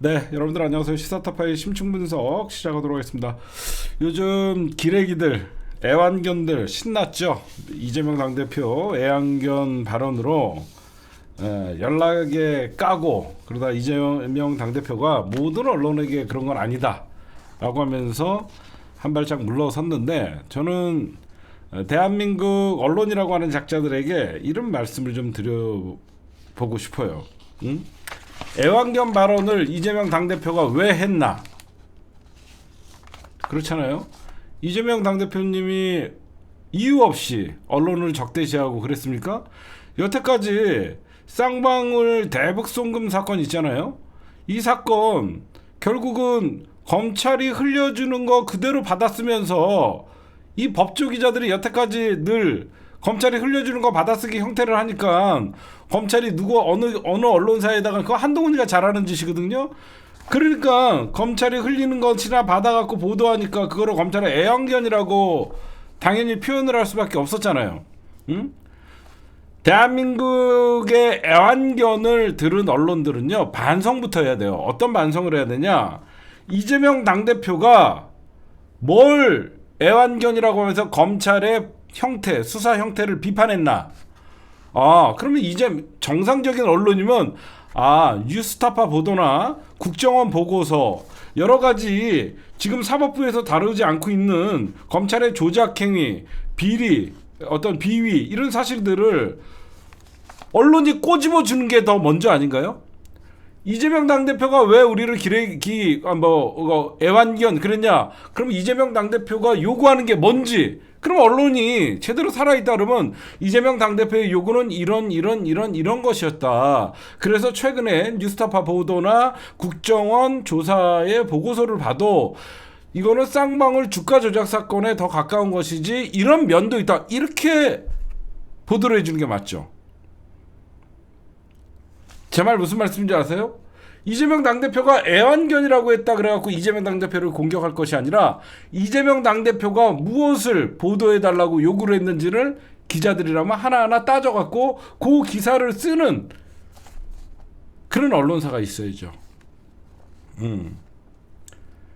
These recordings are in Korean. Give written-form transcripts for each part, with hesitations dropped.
네, 여러분들 안녕하세요. 시사타파의 심층 분석 시작하도록 하겠습니다. 요즘 기레기들, 애완견들 신났죠? 이재명 당대표 애완견 발언으로 연락에 까고 그러다 이재명 당대표가 모든 언론에게 그런 건 아니다 라고 하면서 한 발짝 물러섰는데, 저는 대한민국 언론이라고 하는 작자들에게 이런 말씀을 좀 드려보고 싶어요. 응? 애완견 발언을 이재명 당대표가 왜 했나? 그렇잖아요. 이재명 당대표님이 이유 없이 언론을 적대시하고 그랬습니까? 여태까지 쌍방울 대북송금 사건 있잖아요. 이 사건 결국은 검찰이 흘려주는 거 그대로 받았으면서 이 법조 기자들이 여태까지 늘 검찰이 흘려주는 거 받아쓰기 형태를 하니까 검찰이 누구 어느 언론사에다가 그거 한동훈이가 잘하는 짓이거든요. 그러니까 검찰이 흘리는 것이나 받아갖고 보도하니까 그거를 검찰의 애완견이라고 당연히 표현을 할 수밖에 없었잖아요. 응? 대한민국의 애완견을 들은 언론들은요, 반성부터 해야 돼요. 어떤 반성을 해야 되냐? 이재명 당대표가 뭘 애완견이라고 하면서 검찰의 형태, 수사 형태를 비판했나? 그러면 이제 정상적인 언론이면 뉴스타파 보도나 국정원 보고서 여러 가지 지금 사법부에서 다루지 않고 있는 검찰의 조작행위, 비리, 어떤 비위 이런 사실들을 언론이 꼬집어 주는 게 더 먼저 아닌가요? 이재명 당대표가 왜 우리를 애완견 그랬냐? 그럼 이재명 당대표가 요구하는 게 뭔지, 그럼 언론이 제대로 살아있다 그러면 이재명 당대표의 요구는 이런 것이었다. 그래서 최근에 뉴스타파 보도나 국정원 조사의 보고서를 봐도 이거는 쌍방울 주가 조작 사건에 더 가까운 것이지 이런 면도 있다. 이렇게 보도를 해주는 게 맞죠. 제 말 무슨 말씀인지 아세요? 이재명 당대표가 애완견이라고 했다 그래갖고 이재명 당대표를 공격할 것이 아니라 이재명 당대표가 무엇을 보도해달라고 요구를 했는지를 기자들이라면 하나하나 따져갖고 그 기사를 쓰는 그런 언론사가 있어야죠.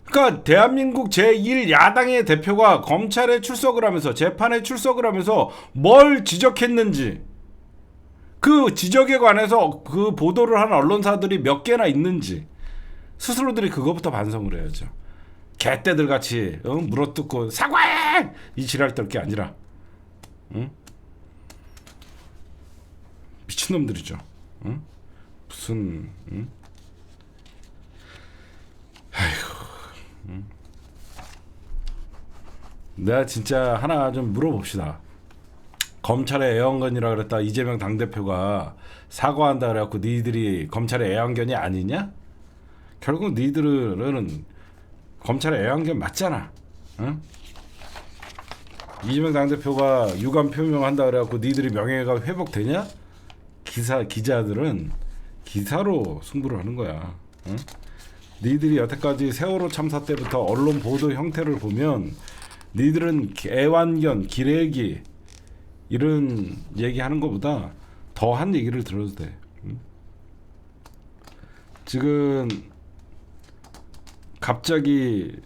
그러니까 대한민국 제1야당의 대표가 검찰에 출석을 하면서 재판에 출석을 하면서 뭘 지적했는지, 그 지적에 관해서 그 보도를 하는 언론사들이 몇 개나 있는지 스스로들이 그것부터 반성을 해야죠. 개떼들 같이 물어뜯고 사과해! 이 지랄 떨 게 아니라 미친놈들이죠. 무슨 아이고. 내가 진짜 하나 좀 물어봅시다. 검찰의 애완견이라 그랬다 이재명 당대표가 사과한다 그래갖고 니들이 검찰의 애완견이 아니냐? 결국 니들은 검찰의 애완견 맞잖아. 응? 이재명 당대표가 유감 표명한다 그래갖고 니들이 명예가 회복되냐? 기자들은 기사로 승부를 하는 거야. 응? 니들이 여태까지 세월호 참사 때부터 언론 보도 형태를 보면 니들은 애완견, 기레기 이런 얘기하는 것보다 더한 얘기를 들어도 돼. 지금 갑자기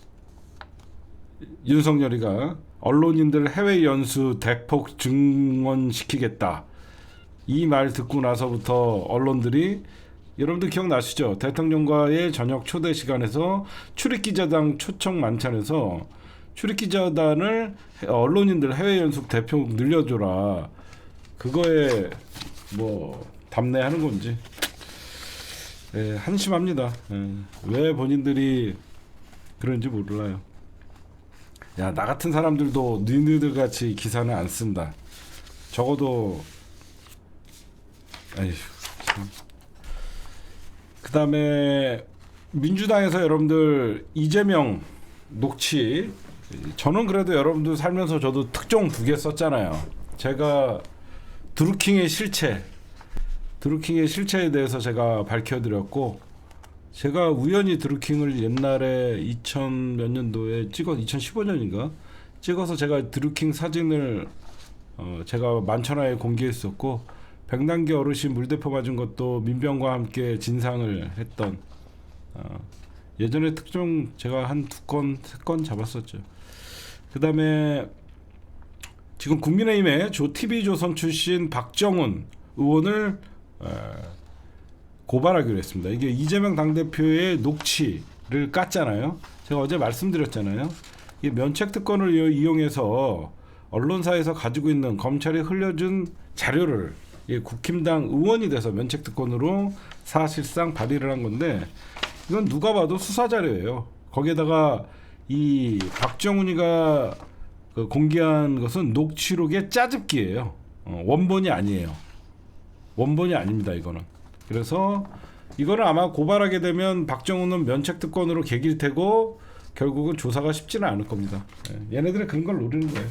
윤석열이가 언론인들 해외 연수 대폭 증원시키겠다 이 말 듣고 나서부터 언론들이, 여러분들 기억나시죠? 대통령과의 저녁 초대 시간에서 출입기자단 초청 만찬에서 출입기자단을 언론인들 해외 연수 대표 늘려줘라. 그거에 뭐 답례하는 건지 한심합니다. 왜 본인들이 그런지 몰라요. 야, 나 같은 사람들도 니네들 같이 기사는 안 쓴다. 적어도 그 다음에 민주당에서 여러분들 이재명 녹취, 저는 그래도 여러분들 살면서 저도 특종 2개 썼잖아요. 제가 드루킹의 실체에 대해서 제가 밝혀드렸고, 제가 우연히 드루킹을 옛날에 2000 몇 년도에 2015년인가 찍어서 제가 드루킹 사진을 제가 만천하에 공개했었고, 백남기 어르신 물대포 맞은 것도 민병과 함께 진상을 했던 예전에 특종 제가 한 2건, 3건 잡았었죠. 그 다음에 지금 국민의힘의 TV조선 출신 박정훈 의원을 고발하기로 했습니다. 이게 이재명 당대표의 녹취를 깠잖아요. 제가 어제 말씀드렸잖아요. 이 면책특권을 이용해서 언론사에서 가지고 있는 검찰이 흘려준 자료를 국힘당 의원이 돼서 면책특권으로 사실상 발의를 한 건데, 이건 누가 봐도 수사 자료예요. 거기에다가 이 박정훈이가 공개한 것은 녹취록의 짜집기예요. 원본이 아니에요. 원본이 아닙니다, 이거는. 그래서 이거는 아마 고발하게 되면 박정훈은 면책특권으로 개길 테고 결국은 조사가 쉽지는 않을 겁니다. 얘네들은 그런 걸 노리는 거예요.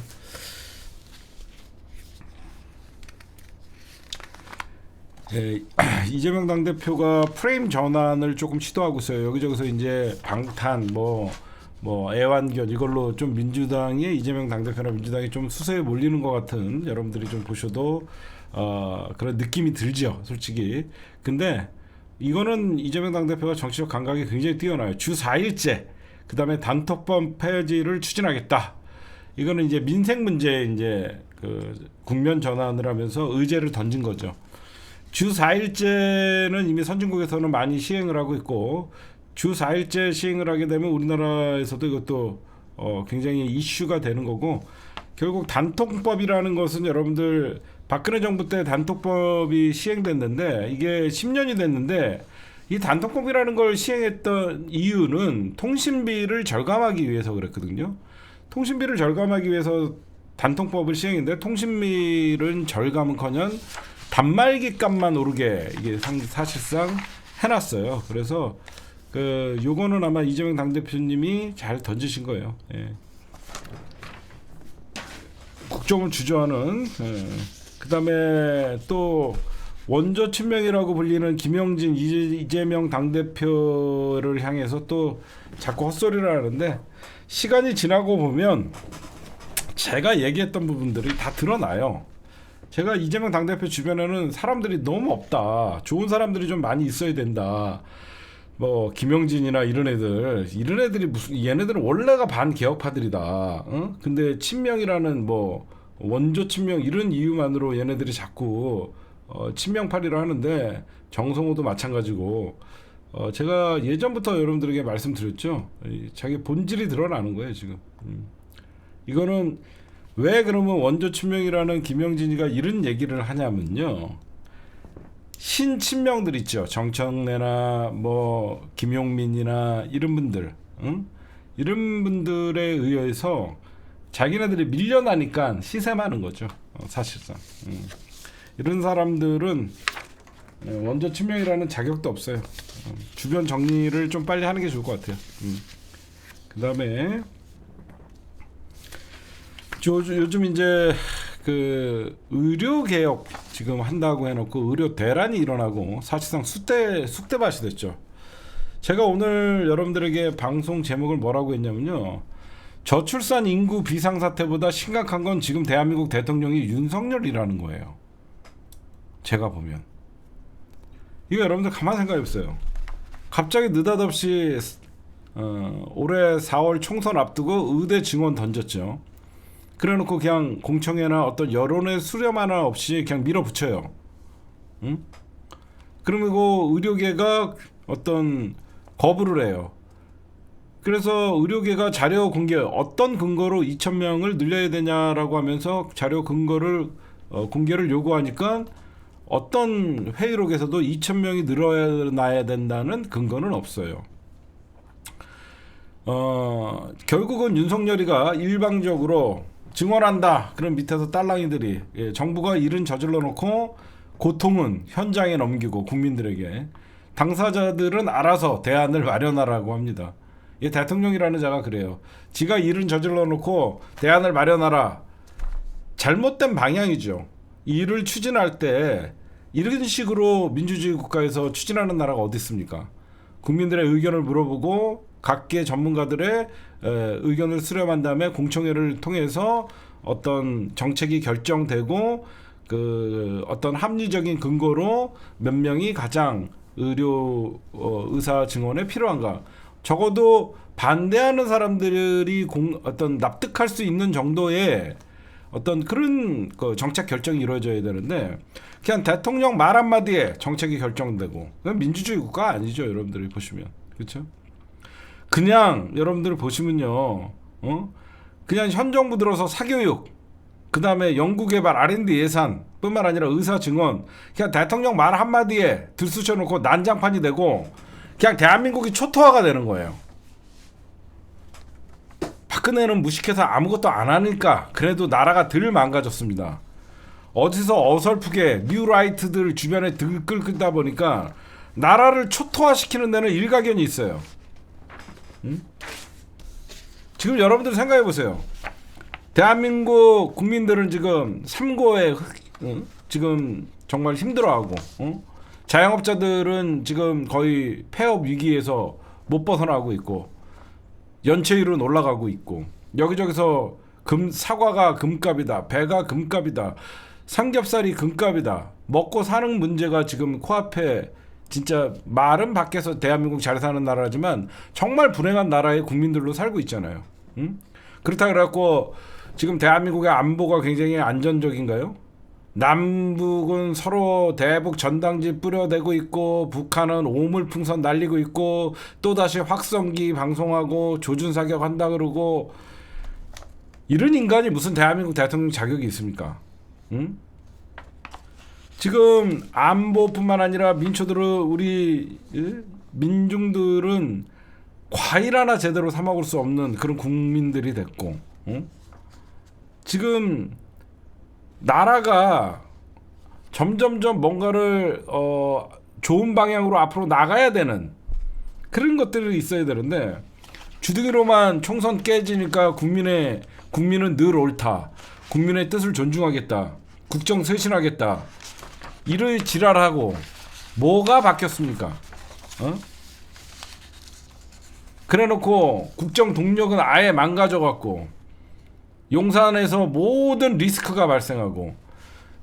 이재명 당대표가 프레임 전환을 조금 시도하고 있어요. 여기저기서 이제 방탄 뭐 애완견 이걸로 좀 민주당이 이재명 당대표나 민주당이 좀 수세에 몰리는 것 같은, 여러분들이 좀 보셔도 그런 느낌이 들죠, 솔직히. 근데 이거는 이재명 당대표가 정치적 감각이 굉장히 뛰어나요. 주 4일째 그 다음에 단톡방 폐지를 추진하겠다. 이거는 이제 민생 문제에 이제 국면 전환을 하면서 의제를 던진 거죠. 주 4일째는 이미 선진국에서는 많이 시행을 하고 있고, 주 4일째 시행을 하게 되면 우리나라에서도 이것도 굉장히 이슈가 되는 거고, 결국 단톡법이라는 것은 여러분들 박근혜 정부 때 단톡법이 시행됐는데 이게 10년이 됐는데, 이 단톡법이라는 걸 시행했던 이유는 통신비를 절감하기 위해서 그랬거든요. 통신비를 절감하기 위해서 단톡법을 시행했는데, 통신비는 절감은커녕 단말기 값만 오르게 이게 사실상 해놨어요. 그래서 요거는 아마 이재명 당대표님이 잘 던지신 거예요. 국정을 주저하는. 그 다음에 또 원조 친명이라고 불리는 김영진 이재명 당대표를 향해서 또 자꾸 헛소리를 하는데, 시간이 지나고 보면 제가 얘기했던 부분들이 다 드러나요. 제가 이재명 당대표 주변에는 사람들이 너무 없다, 좋은 사람들이 좀 많이 있어야 된다, 뭐 김영진이나 이런 애들이 무슨, 얘네들은 원래가 반개혁파들이다. 근데 친명이라는 뭐 원조 친명 이런 이유만으로 얘네들이 자꾸 친명파리를 하는데, 정성호도 마찬가지고, 제가 예전부터 여러분들에게 말씀드렸죠. 자기 본질이 드러나는 거예요 지금. 이거는 왜 그러면 원조 친명이라는 김영진이가 이런 얘기를 하냐면요, 신친명들 있죠. 정청래나 뭐 김용민이나 이런 분들, 이런 분들에 의해서 자기네들이 밀려나니까 시샘하는 거죠, 사실상. 이런 사람들은 원조 친명이라는 자격도 없어요. 주변 정리를 좀 빨리 하는 게 좋을 것 같아요. 그 다음에 요즘 이제 의료 개혁 지금 한다고 해놓고 의료 대란이 일어나고 사실상 쑥대밭이 됐죠. 제가 오늘 여러분들에게 방송 제목을 뭐라고 했냐면요, 저출산 인구 비상사태보다 심각한 건 지금 대한민국 대통령이 윤석열이라는 거예요. 제가 보면 이거 여러분들 가만 생각해 보세요. 갑자기 느닷없이 올해 4월 총선 앞두고 의대 증원 던졌죠. 그래놓고 그냥 공청회나 어떤 여론의 수렴 하나 없이 그냥 밀어붙여요. 그리고 의료계가 어떤 거부를 해요. 그래서 의료계가 자료 공개, 어떤 근거로 2,000명을 늘려야 되냐라고 하면서 자료 근거를 공개를 요구하니까, 어떤 회의록에서도 2,000명이 늘어나야 된다는 근거는 없어요. 결국은 윤석열이가 일방적으로 증언한다. 그럼 밑에서 딸랑이들이, 정부가 일은 저질러 놓고 고통은 현장에 넘기고 국민들에게, 당사자들은 알아서 대안을 마련하라고 합니다. 이 대통령이라는 자가 그래요. 지가 일은 저질러 놓고 대안을 마련하라. 잘못된 방향이죠. 이 일을 추진할 때 이런 식으로 민주주의 국가에서 추진하는 나라가 어디 있습니까? 국민들의 의견을 물어보고 각계 전문가들의 의견을 수렴한 다음에 공청회를 통해서 어떤 정책이 결정되고, 어떤 합리적인 근거로 몇 명이 가장 의료 의사 증언에 필요한가? 적어도 반대하는 사람들이 어떤 납득할 수 있는 정도의 어떤 그런 정책 결정이 이루어져야 되는데 그냥 대통령 말 한마디에 정책이 결정되고 그건 민주주의 국가 아니죠. 여러분들이 보시면 그렇죠? 그냥 여러분들 보시면요, 그냥 현 정부 들어서 사교육, 그 다음에 연구개발 R&D 예산뿐만 아니라 의사 증언, 그냥 대통령 말 한마디에 들쑤셔놓고 난장판이 되고 그냥 대한민국이 초토화가 되는 거예요. 박근혜는 무식해서 아무것도 안 하니까 그래도 나라가 덜 망가졌습니다. 어디서 어설프게 뉴라이트들 주변에 들끓다 보니까 나라를 초토화시키는 데는 일가견이 있어요. 지금 여러분들 생각해 보세요. 대한민국 국민들은 지금 삼고에 지금 정말 힘들어하고 자영업자들은 지금 거의 폐업 위기에서 못 벗어나고 있고 연체율은 올라가고 있고 여기저기서 사과가 금값이다, 배가 금값이다, 삼겹살이 금값이다, 먹고 사는 문제가 지금 코앞에 진짜 말은 밖에서 대한민국 잘 사는 나라지만 정말 불행한 나라의 국민들로 살고 있잖아요. 그렇다 그래갖고 지금 대한민국의 안보가 굉장히 안전적인가요? 남북은 서로 대북 전당지 뿌려대고 있고 북한은 오물풍선 날리고 있고 또다시 확성기 방송하고 조준사격 한다 그러고 이런 인간이 무슨 대한민국 대통령 자격이 있습니까? 지금 안보뿐만 아니라 민초들은 우리 민중들은 과일 하나 제대로 사 먹을 수 없는 그런 국민들이 됐고 지금 나라가 점점점 뭔가를 좋은 방향으로 앞으로 나가야 되는 그런 것들이 있어야 되는데 주둥이로만 총선 깨지니까 국민은 늘 옳다, 국민의 뜻을 존중하겠다, 국정 쇄신하겠다 이를 지랄하고 뭐가 바뀌었습니까? 그래놓고 국정 동력은 아예 망가져갖고 용산에서 모든 리스크가 발생하고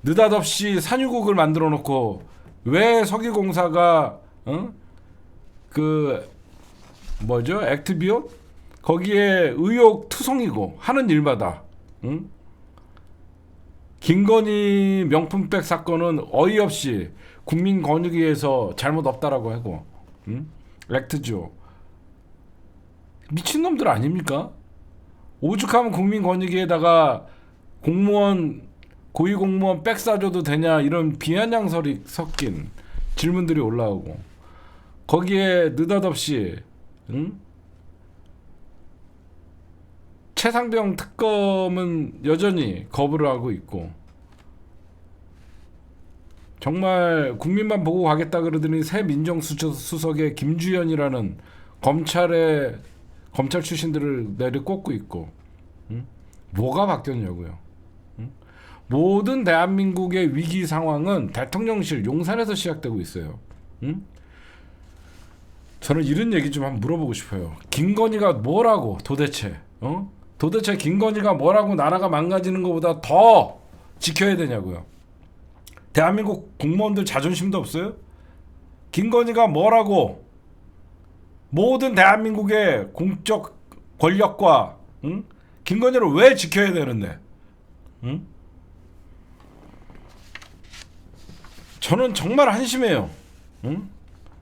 느닷없이 산유국을 만들어 놓고 왜 석유공사가 그 뭐죠? 액트비온? 거기에 의혹 투성이고 하는 일마다 김건희 명품백 사건은 어이없이 국민권익위에서 잘못 없다라고 하고 액트죠. 미친놈들 아닙니까? 오죽하면 국민권익위에다가 고위공무원 백 사줘도 되냐 이런 비아냥설이 섞인 질문들이 올라오고 거기에 느닷없이 최상병 특검은 여전히 거부를 하고 있고 정말 국민만 보고 가겠다 그러더니 새 민정수석의 김주현이라는 검찰 출신들을 내리꽂고 있고 뭐가 바뀌었냐고요. 모든 대한민국의 위기 상황은 대통령실 용산에서 시작되고 있어요. 저는 이런 얘기 좀 한번 물어보고 싶어요. 김건희가 뭐라고 도대체 도대체 김건희가 뭐라고 나라가 망가지는 것보다 더 지켜야 되냐고요. 대한민국 공무원들 자존심도 없어요? 김건희가 뭐라고 모든 대한민국의 공적 권력과 김건희를 왜 지켜야 되는데? 저는 정말 한심해요.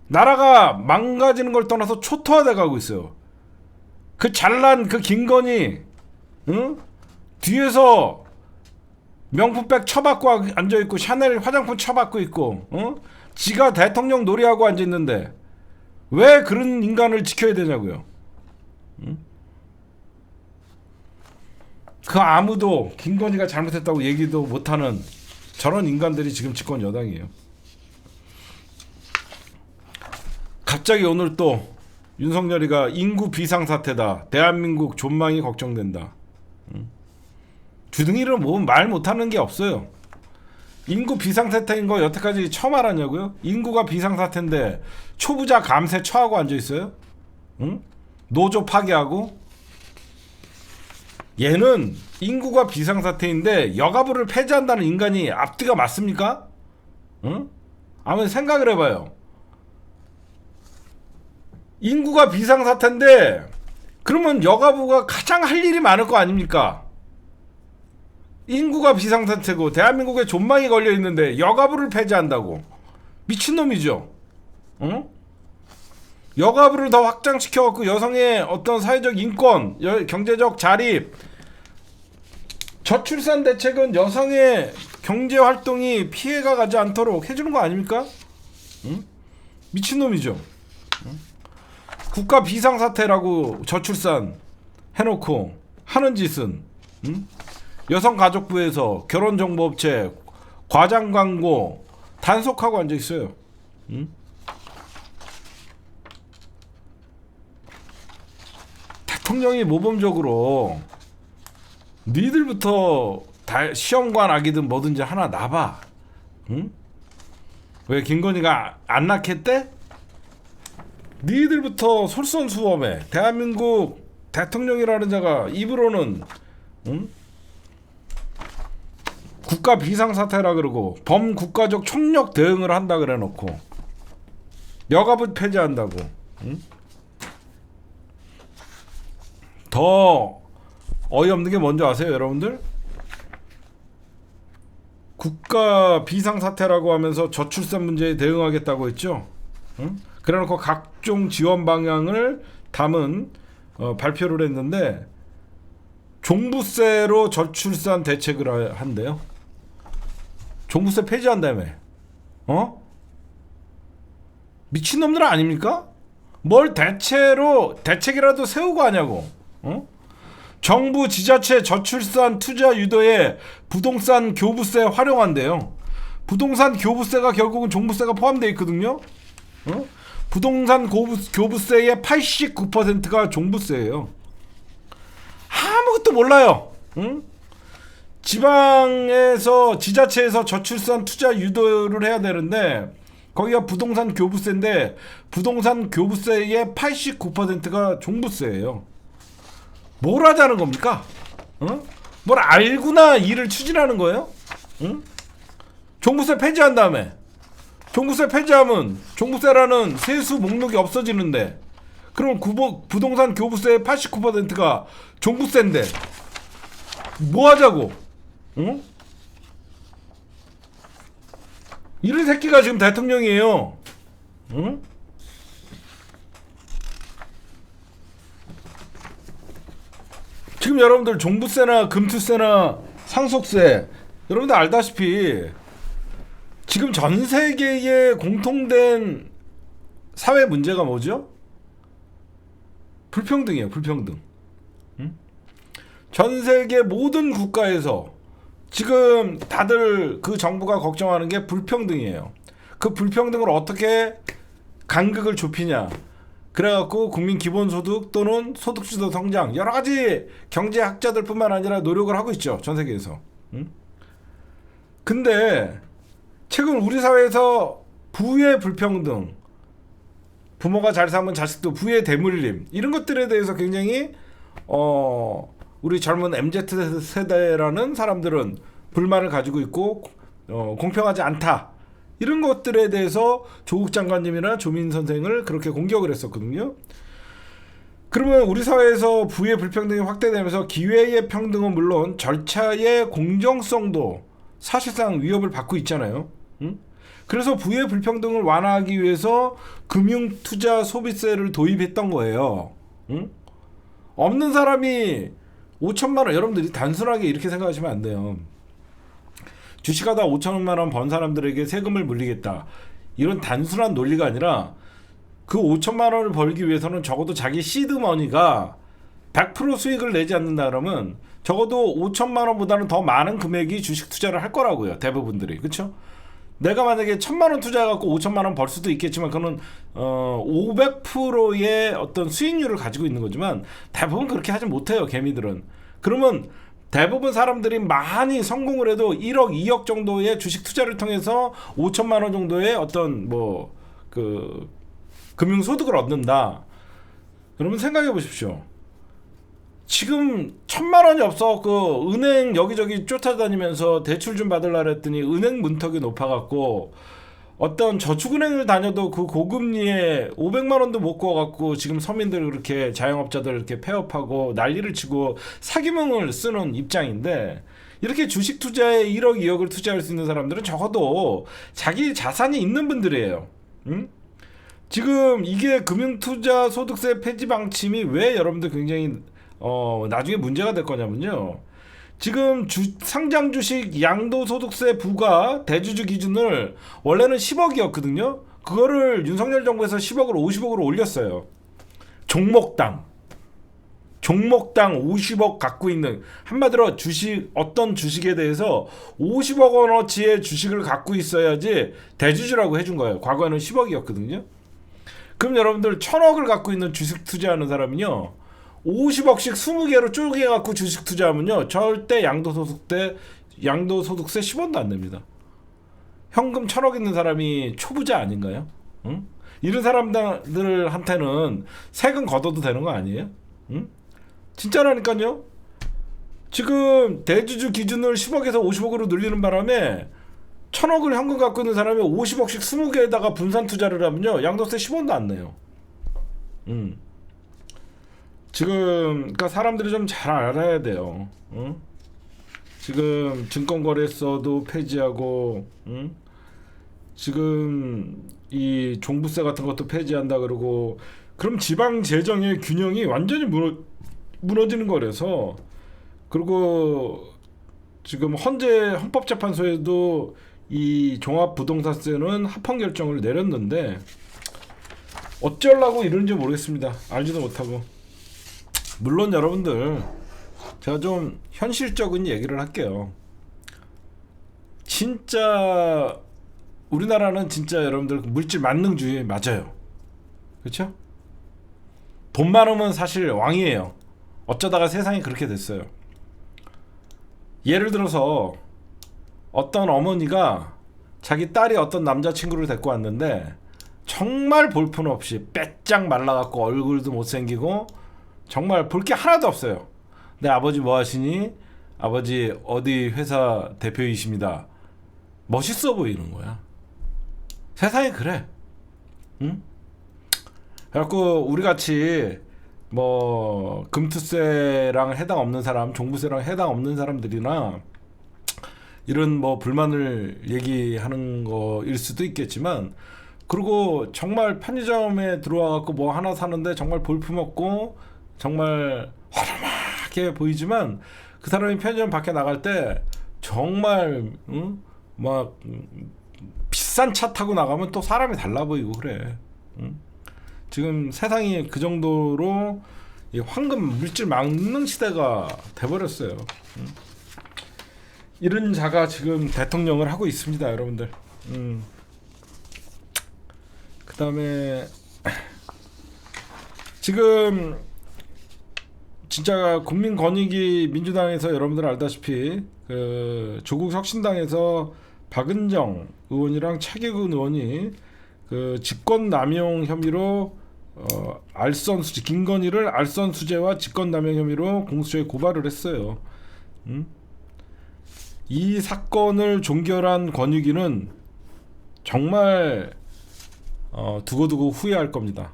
나라가 망가지는 걸 떠나서 초토화돼 가고 있어요. 그 잘난 그 김건희 뒤에서 명품백 쳐받고 앉아있고 샤넬 화장품 쳐받고 있고 지가 대통령 놀이하고 앉아있는데 왜 그런 인간을 지켜야 되냐고요. 그 아무도 김건희가 잘못했다고 얘기도 못하는 저런 인간들이 지금 집권 여당이에요. 갑자기 오늘 또 윤석열이가 인구 비상사태다, 대한민국 존망이 걱정된다. 주둥이를 뭐 말 못하는 게 없어요. 인구 비상사태인 거 여태까지 처음 알았냐고요? 인구가 비상사태인데 초부자 감세 처하고 앉아있어요? 노조 파괴하고? 얘는 인구가 비상사태인데 여가부를 폐지한다는 인간이 앞뒤가 맞습니까? 한번 생각을 해봐요. 인구가 비상사태인데 그러면 여가부가 가장 할 일이 많을 거 아닙니까? 인구가 비상사태고 대한민국에 존망이 걸려있는데 여가부를 폐지한다고. 미친놈이죠. 응? 여가부를 더 확장시켜갖고 여성의 어떤 사회적 인권, 경제적 자립, 저출산 대책은 여성의 경제활동이 피해가 가지 않도록 해주는 거 아닙니까? 응? 미친놈이죠. 응? 국가 비상사태라고 저출산 해놓고 하는 짓은, 응? 여성가족부에서 결혼정보업체 과장광고 단속하고 앉아있어요. 응? 대통령이 모범적으로 니들부터 시험관 아기든 뭐든지 하나 놔봐. 응? 왜 김건희가 안 낳겠대? 니들부터 솔선수범해. 대한민국 대통령이라는 자가 입으로는, 응? 국가 비상사태라 그러고 범국가적 총력 대응을 한다 그래 놓고 여가부 폐지한다고. 응? 더 어이없는 게 뭔지 아세요, 여러분들? 국가 비상사태라고 하면서 저출산 문제에 대응하겠다고 했죠. 응? 그래놓고 각종 지원 방향을 담은 발표를 했는데 종부세로 저출산 대책을 한대요. 종부세 폐지한다며. 미친놈들 아닙니까? 뭘 대책이라도 세우고 하냐고. 정부 지자체 저출산 투자 유도에 부동산 교부세 활용한대요. 부동산 교부세가 결국은 종부세가 포함되어 있거든요. 부동산 교부세의 89%가 종부세예요. 아무것도 몰라요. 응? 지방에서 지자체에서 저출산 투자 유도를 해야 되는데 거기가 부동산 교부세인데 부동산 교부세의 89%가 종부세예요. 뭘 하자는 겁니까? 뭘 알고나 일을 추진하는 거예요? 응? 종부세 폐지한 다음에 종부세 폐지하면 종부세라는 세수 목록이 없어지는데 그럼 부동산 교부세의 89%가 종부세인데 뭐 하자고? 응? 이런 새끼가 지금 대통령이에요. 응? 지금 여러분들 종부세나 금투세나 상속세 여러분들 알다시피 지금 전 세계의 공통된 사회 문제가 뭐죠? 불평등이에요. 불평등. 응? 전 세계 모든 국가에서 지금 다들 그 정부가 걱정하는 게 불평등이에요. 그 불평등을 어떻게 간극을 좁히냐. 그래갖고 국민 기본소득 또는 소득주도 성장 여러 가지 경제학자들뿐만 아니라 노력을 하고 있죠. 전 세계에서. 응? 근데 최근 우리 사회에서 부의 불평등, 부모가 잘 살면 자식도 부의 대물림 이런 것들에 대해서 굉장히 우리 젊은 MZ세대라는 사람들은 불만을 가지고 있고 공평하지 않다. 이런 것들에 대해서 조국 장관님이나 조민 선생을 그렇게 공격을 했었거든요. 그러면 우리 사회에서 부의 불평등이 확대되면서 기회의 평등은 물론 절차의 공정성도 사실상 위협을 받고 있잖아요. 응? 그래서 부의 불평등을 완화하기 위해서 금융투자 소비세를 도입했던 거예요. 응? 없는 사람이 5천만 원, 여러분들이 단순하게 이렇게 생각하시면 안 돼요. 주식하다 5천만 원 번 사람들에게 세금을 물리겠다. 이런 단순한 논리가 아니라 그 5천만 원을 벌기 위해서는 적어도 자기 시드머니가 100% 수익을 내지 않는다 그러면 적어도 5천만 원보다는 더 많은 금액이 주식 투자를 할 거라고요. 대부분들이. 그렇죠? 내가 만약에 1,000만 원 투자해갖고 5천만 원 벌 수도 있겠지만 그거는 500%의 어떤 수익률을 가지고 있는 거지만 대부분 그렇게 하지 못해요. 개미들은. 그러면 대부분 사람들이 많이 성공을 해도 1억, 2억 정도의 주식 투자를 통해서 5천만 원 정도의 어떤 금융 소득을 얻는다. 여러분 생각해 보십시오. 지금 1,000만 원이 없어갖고 은행 여기저기 쫓아다니면서 대출 좀 받으려고 했더니 은행 문턱이 높아갖고 어떤 저축은행을 다녀도 그 고금리에 500만 원도 못 구워갖고 지금 서민들 그렇게 자영업자들 이렇게 폐업하고 난리를 치고 사기명을 쓰는 입장인데, 이렇게 주식 투자에 1억 2억을 투자할 수 있는 사람들은 적어도 자기 자산이 있는 분들이에요. 응? 지금 이게 금융투자 소득세 폐지 방침이 왜 여러분들 굉장히 나중에 문제가 될 거냐면요. 지금 상장 주식 양도소득세 부과 대주주 기준을 원래는 10억이었거든요. 그거를 윤석열 정부에서 10억으로 50억으로 올렸어요. 종목당 50억 갖고 있는, 한마디로 어떤 주식에 대해서 50억 원어치의 주식을 갖고 있어야지 대주주라고 해준 거예요. 과거에는 10억이었거든요. 그럼 여러분들 1000억을 갖고 있는 주식 투자하는 사람은요, 50억씩 20개로 쪼개갖고 주식 투자하면요, 절대 양도소득세 10원도 안 냅니다. 현금 1000억 있는 사람이 초부자 아닌가요? 응? 이런 사람들한테는 세금 걷어도 되는 거 아니에요? 응? 진짜라니까요. 지금 대주주 기준을 10억에서 50억으로 늘리는 바람에 1000억을 현금 갖고 있는 사람이 50억씩 20개에다가 분산 투자를 하면요, 양도세 10원도 안 내요. 지금 그러니까 사람들이 좀 잘 알아야 돼요. 응? 지금 증권거래소도 폐지하고, 응? 지금 이 종부세 같은 것도 폐지한다 그러고, 그럼 지방 재정의 균형이 완전히 무너지는 거라서. 그리고 지금 헌법재판소에도 이 종합부동산세는 합헌 결정을 내렸는데 어쩌려고 이러는지 모르겠습니다. 알지도 못하고. 물론 여러분들, 제가 좀 현실적인 얘기를 할게요. 진짜 우리나라는 진짜 여러분들 물질 만능주의 맞아요. 그렇죠? 돈 많으면 사실 왕이에요. 어쩌다가 세상이 그렇게 됐어요. 예를 들어서 어떤 어머니가 자기 딸이 어떤 남자친구를 데리고 왔는데 정말 볼품없이 빼짝 말라갖고 얼굴도 못생기고 정말 볼 게 하나도 없어요. 내 아버지 뭐 하시니? 아버지 어디 회사 대표이십니다. 멋있어 보이는 거야. 세상이 그래. 응? 그래갖고 우리같이 뭐 금투세랑 해당 없는 사람, 종부세랑 해당 없는 사람들이나 이런 뭐 불만을 얘기하는 거일 수도 있겠지만, 그리고 정말 편의점에 들어와갖고 뭐 하나 사는데 정말 볼품없고 정말 화려하게 보이지만 그 사람이 편의점 밖에 나갈 때 정말 막 비싼 차 타고 나가면 또 사람이 달라 보이고 그래. 지금 세상이 그 정도로 이 황금 물질 만능 시대가 돼버렸어요. 이런 자가 지금 대통령을 하고 있습니다, 여러분들. 그 다음에 지금 진짜 국민권익위 민주당에서 여러분들 알다시피 그 조국 혁신당에서 박은정 의원이랑 차기근 의원이 그 직권남용 혐의로 알선수재, 김건희를 알선수재와 직권남용 혐의로 공수처에 고발을 했어요. 이 사건을 종결한 권익위는 정말 두고두고 후회할 겁니다.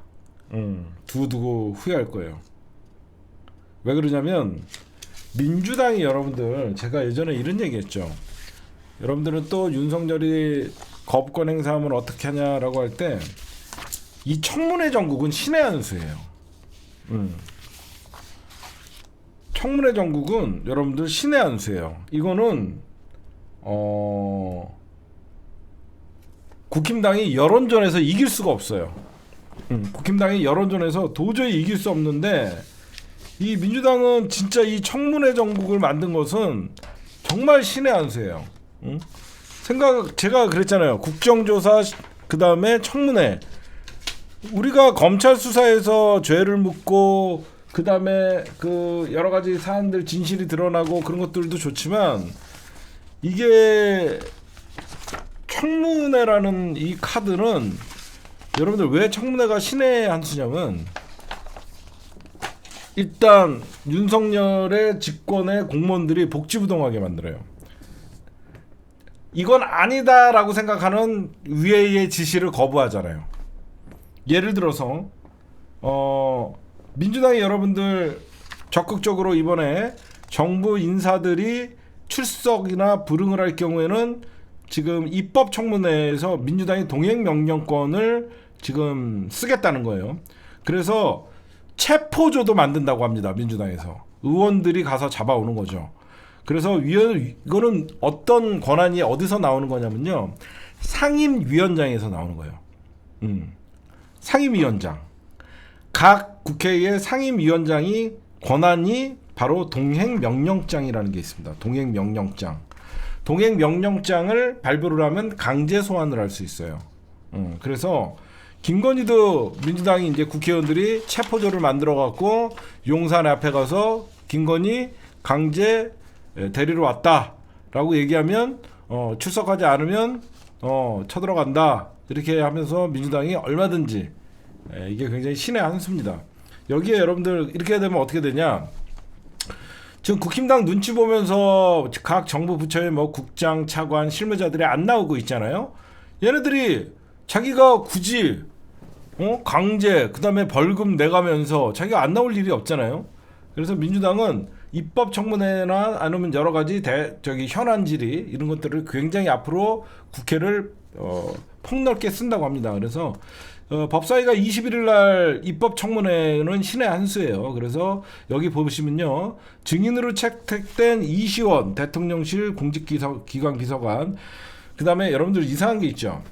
두고두고 후회할 거예요. 왜 그러냐면 민주당이, 여러분들 제가 예전에 이런 얘기했죠. 여러분들은 또 윤석열이 거부권 행사하면 어떻게 하냐라고 할 때 이 청문회 정국은 신의 한 수예요. 청문회 정국은 여러분들 신의 한 수예요. 이거는 국힘당이 여론전에서 이길 수가 없어요. 국힘당이 여론전에서 도저히 이길 수 없는데, 이 민주당은 진짜 이 청문회 정국을 만든 것은 정말 신의 한 수예요. 제가 그랬잖아요. 국정조사, 그 다음에 청문회. 우리가 검찰 수사에서 죄를 묻고 그 다음에 그 여러 가지 사안들 진실이 드러나고 그런 것들도 좋지만, 이게 청문회라는 이 카드는, 여러분들 왜 청문회가 신의 한 수냐면, 일단 윤석열의 집권의 공무원들이 복지부동하게 만들어요. 이건 아니다라고 생각하는 위의 지시를 거부하잖아요. 예를 들어서 민주당이 여러분들 적극적으로 이번에 정부 인사들이 출석이나 불응을 할 경우에는 지금 입법청문회에서 민주당이 동행명령권을 지금 쓰겠다는 거예요. 그래서 체포조도 만든다고 합니다. 민주당에서 의원들이 가서 잡아오는 거죠. 그래서 이거는 어떤 권한이 어디서 나오는 거냐면요, 상임위원장에서 나오는 거예요. 상임위원장, 각 국회의 상임위원장이 권한이 바로 동행명령장이라는 게 있습니다. 동행명령장. 동행명령장을 발부를 하면 강제 소환을 할 수 있어요. 그래서 김건희도 민주당이 이제 국회의원들이 체포조를 만들어 갖고 용산 앞에 가서 김건희 강제 데리러 왔다라고 얘기하면 출석하지 않으면 쳐들어간다, 이렇게 하면서 민주당이 얼마든지, 이게 굉장히 신의 한 수입니다. 여기에 여러분들 이렇게 되면 어떻게 되냐, 지금 국힘당 눈치 보면서 각 정부 부처의 뭐 국장, 차관, 실무자들이 안 나오고 있잖아요. 얘네들이 자기가 굳이 강제, 그다음에 벌금 내가면서 자기가 안 나올 일이 없잖아요. 그래서 민주당은 입법청문회나 아니면 여러 가지 현안 질의 이런 것들을 굉장히 앞으로 국회를 폭넓게 쓴다고 합니다. 그래서 법사위가 21일 날 입법청문회는 신의 한 수예요. 그래서 여기 보시면요, 증인으로 채택된 이시원 대통령실 공직기관 비서관, 그 다음에 여러분들 이상한 게 있죠.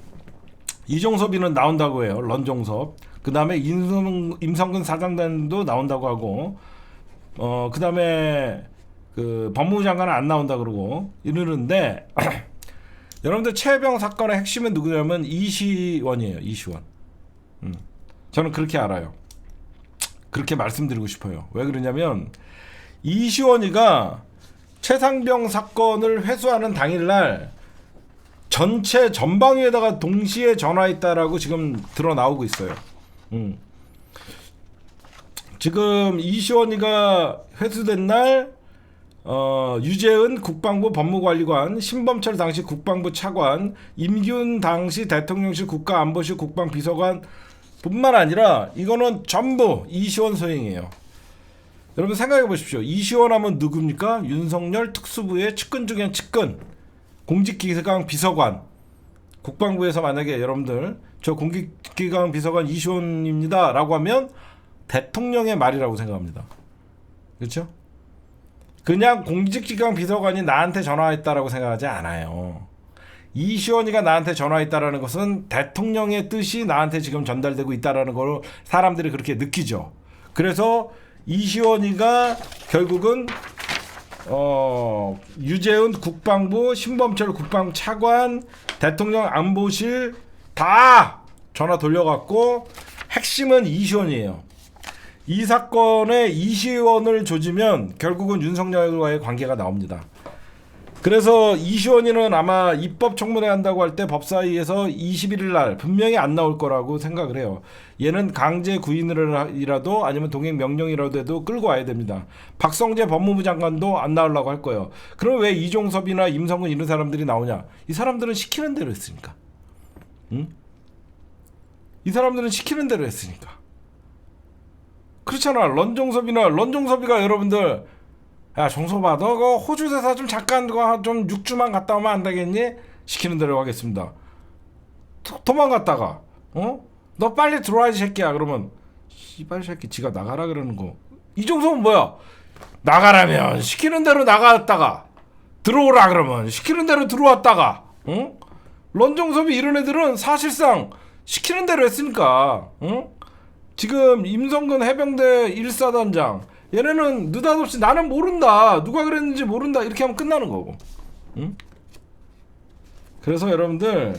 이종섭이는 나온다고 해요. 런종섭. 그 다음에 임성근 사장단도 나온다고 하고, 그 다음에 그 법무부 장관은 안 나온다 그러고 이러는데 여러분들 최혜병 사건의 핵심은 누구냐면 이시원이에요. 이시원. 저는 그렇게 알아요. 그렇게 말씀드리고 싶어요. 왜 그러냐면 이시원이가 최상병 사건을 회수하는 당일날 전체 전방위에다가 동시에 전화했다라고 지금 드러 나오고 있어요. 지금 이시원이가 회수된 날 유재은 국방부 법무관리관, 신범철 당시 국방부 차관, 임기훈 당시 대통령실 국가안보실 국방비서관 뿐만 아니라 이거는 전부 이시원 소행이에요. 여러분 생각해 보십시오. 이시원 하면 누굽니까? 윤석열 특수부의 측근 중에 측근, 공직기강 비서관. 국방부에서 만약에 여러분들 저 공직기강 비서관 이시원입니다 라고 하면 대통령의 말이라고 생각합니다. 그렇죠? 그냥 공직기강 비서관이 나한테 전화했다라고 생각하지 않아요. 이시원이가 나한테 전화했다라는 것은 대통령의 뜻이 나한테 지금 전달되고 있다라는 걸 사람들이 그렇게 느끼죠. 그래서 이시원이가 결국은 유재은 국방부, 신범철 국방 차관, 대통령 안보실 다 전화 돌려갖고 핵심은 이시원이에요. 이 사건에 이시원을 조지면 결국은 윤석열과의 관계가 나옵니다. 그래서 이시원이는 아마 입법청문회 한다고 할 때 법사위에서 21일 날 분명히 안 나올 거라고 생각을 해요. 얘는 강제 구인이라도 아니면 동행명령이라도 해도 끌고 와야 됩니다. 박성재 법무부 장관도 안 나오려고 할 거예요. 그럼 왜 이종섭이나 임성근 이런 사람들이 나오냐? 이 사람들은 시키는 대로 했으니까. 응? 이 사람들은 시키는 대로 했으니까. 그렇잖아. 런종섭이가 여러분들, 야 종섭아, 너 그 호주 대사 좀 잠깐 좀 6주만 갔다 오면 안 되겠니? 시키는 대로 하겠습니다. 도망갔다가 너 빨리 들어와야지 새끼야. 그러면 씨발 새끼 지가 나가라 그러는 거. 이종섭은 뭐야? 나가라면 시키는 대로 나갔다가 들어오라 그러면 시키는 대로 들어왔다가, 런종섭이 이런 애들은 사실상 시키는 대로 했으니까. 지금 임성근 해병대 1사단장, 얘네는 느닷없이 나는 모른다, 누가 그랬는지 모른다, 이렇게 하면 끝나는 거고. 그래서 여러분들,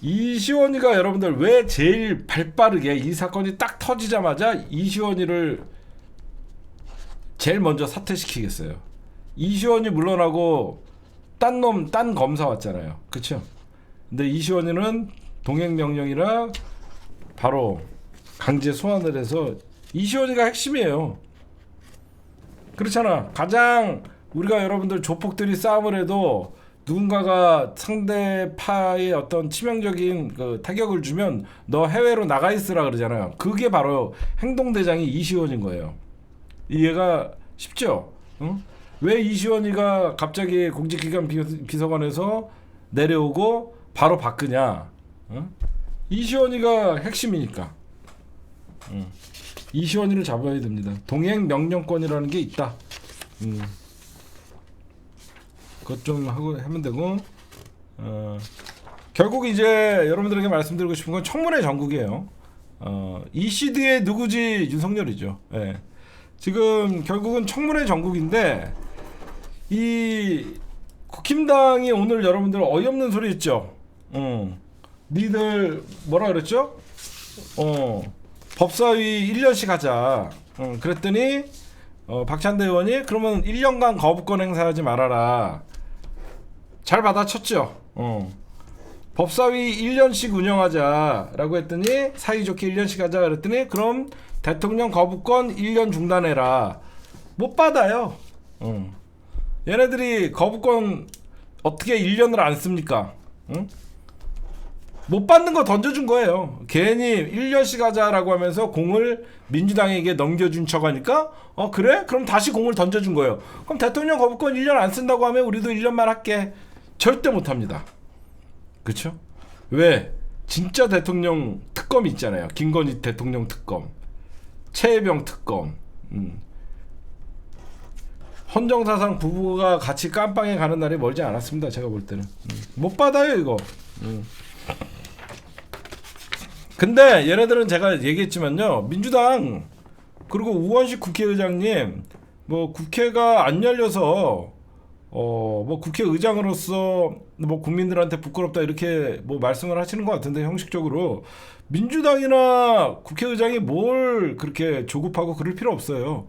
이시원이가 여러분들 왜 제일 발빠르게 이 사건이 딱 터지자마자 이시원이를 제일 먼저 사퇴시키겠어요? 이시원이 물러나고 딴 검사 왔잖아요. 그쵸? 근데 이시원이는 동행명령이라 바로 강제 소환을 해서, 이시원이가 핵심이에요. 그렇잖아. 가장 우리가 여러분들 조폭들이 싸움을 해도 누군가가 상대파의 어떤 치명적인 그 타격을 주면 너 해외로 나가 있으라 그러잖아요. 그게 바로 행동대장이 이시원인 거예요. 이해가 쉽죠? 응? 왜 이시원이가 갑자기 공직기관 비서관에서 내려오고 바로 바꾸냐? 응? 이시원이가 핵심이니까. 응. 이시원이를 잡아야 됩니다. 동행 명령권이라는 게 있다. 그것 좀 하고 하면 되고. 결국 이제 여러분들에게 말씀드리고 싶은 건 청문회 전국이에요. 이 시드의 누구지 윤석열이죠. 예. 지금 결국은 청문회 전국인데 이 국힘당이 오늘 여러분들 어이없는 소리 했죠. 니들 뭐라 그랬죠? 법사위 1년씩 하자. 그랬더니 박찬대 의원이 그러면 1년간 거부권 행사하지 말아라. 잘 받아쳤죠. 법사위 1년씩 운영하자라고 했더니 사이좋게 1년씩 하자 그랬더니 그럼 대통령 거부권 1년 중단해라. 못 받아요. 얘네들이 거부권 어떻게 1년을 안 씁니까? 응? 못 받는 거 던져준 거예요. 괜히 1년씩 하자라고 하면서 공을 민주당에게 넘겨준 척 하니까 그래? 그럼 다시 공을 던져준 거예요. 그럼 대통령 거부권 1년 안 쓴다고 하면 우리도 1년만 할게. 절대 못 합니다. 그쵸? 왜? 진짜 대통령 특검이 있잖아요. 김건희 대통령 특검, 최혜병 특검, 헌정사상 부부가 같이 깜빵에 가는 날이 멀지 않았습니다. 제가 볼 때는 못 받아요 이거. 근데 얘네들은 제가 얘기했지만요, 민주당 그리고 우원식 국회의장님 뭐 국회가 안 열려서 뭐 국회의장으로서 뭐 국민들한테 부끄럽다 이렇게 뭐 말씀을 하시는 것 같은데, 형식적으로 민주당이나 국회의장이 뭘 그렇게 조급하고 그럴 필요 없어요.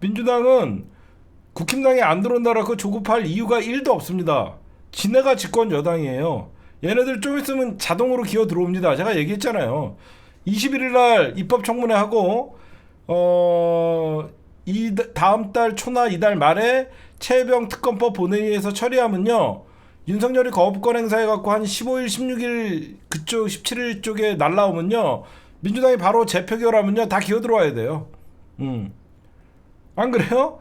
민주당은 국힘당이 안 들어온다라고 조급할 이유가 1도 없습니다. 지네가 집권 여당이에요. 얘네들 좀 있으면 자동으로 기어 들어옵니다. 제가 얘기했잖아요. 21일 날 입법청문회 하고 다음 달 초나 이달 말에 최혜병 특검법 본회의에서 처리하면요, 윤석열이 거부권 행사해갖고 한 15일 16일 그쪽 17일 쪽에 날라오면요, 민주당이 바로 재표결하면요 다 기어 들어와야 돼요. 안 그래요?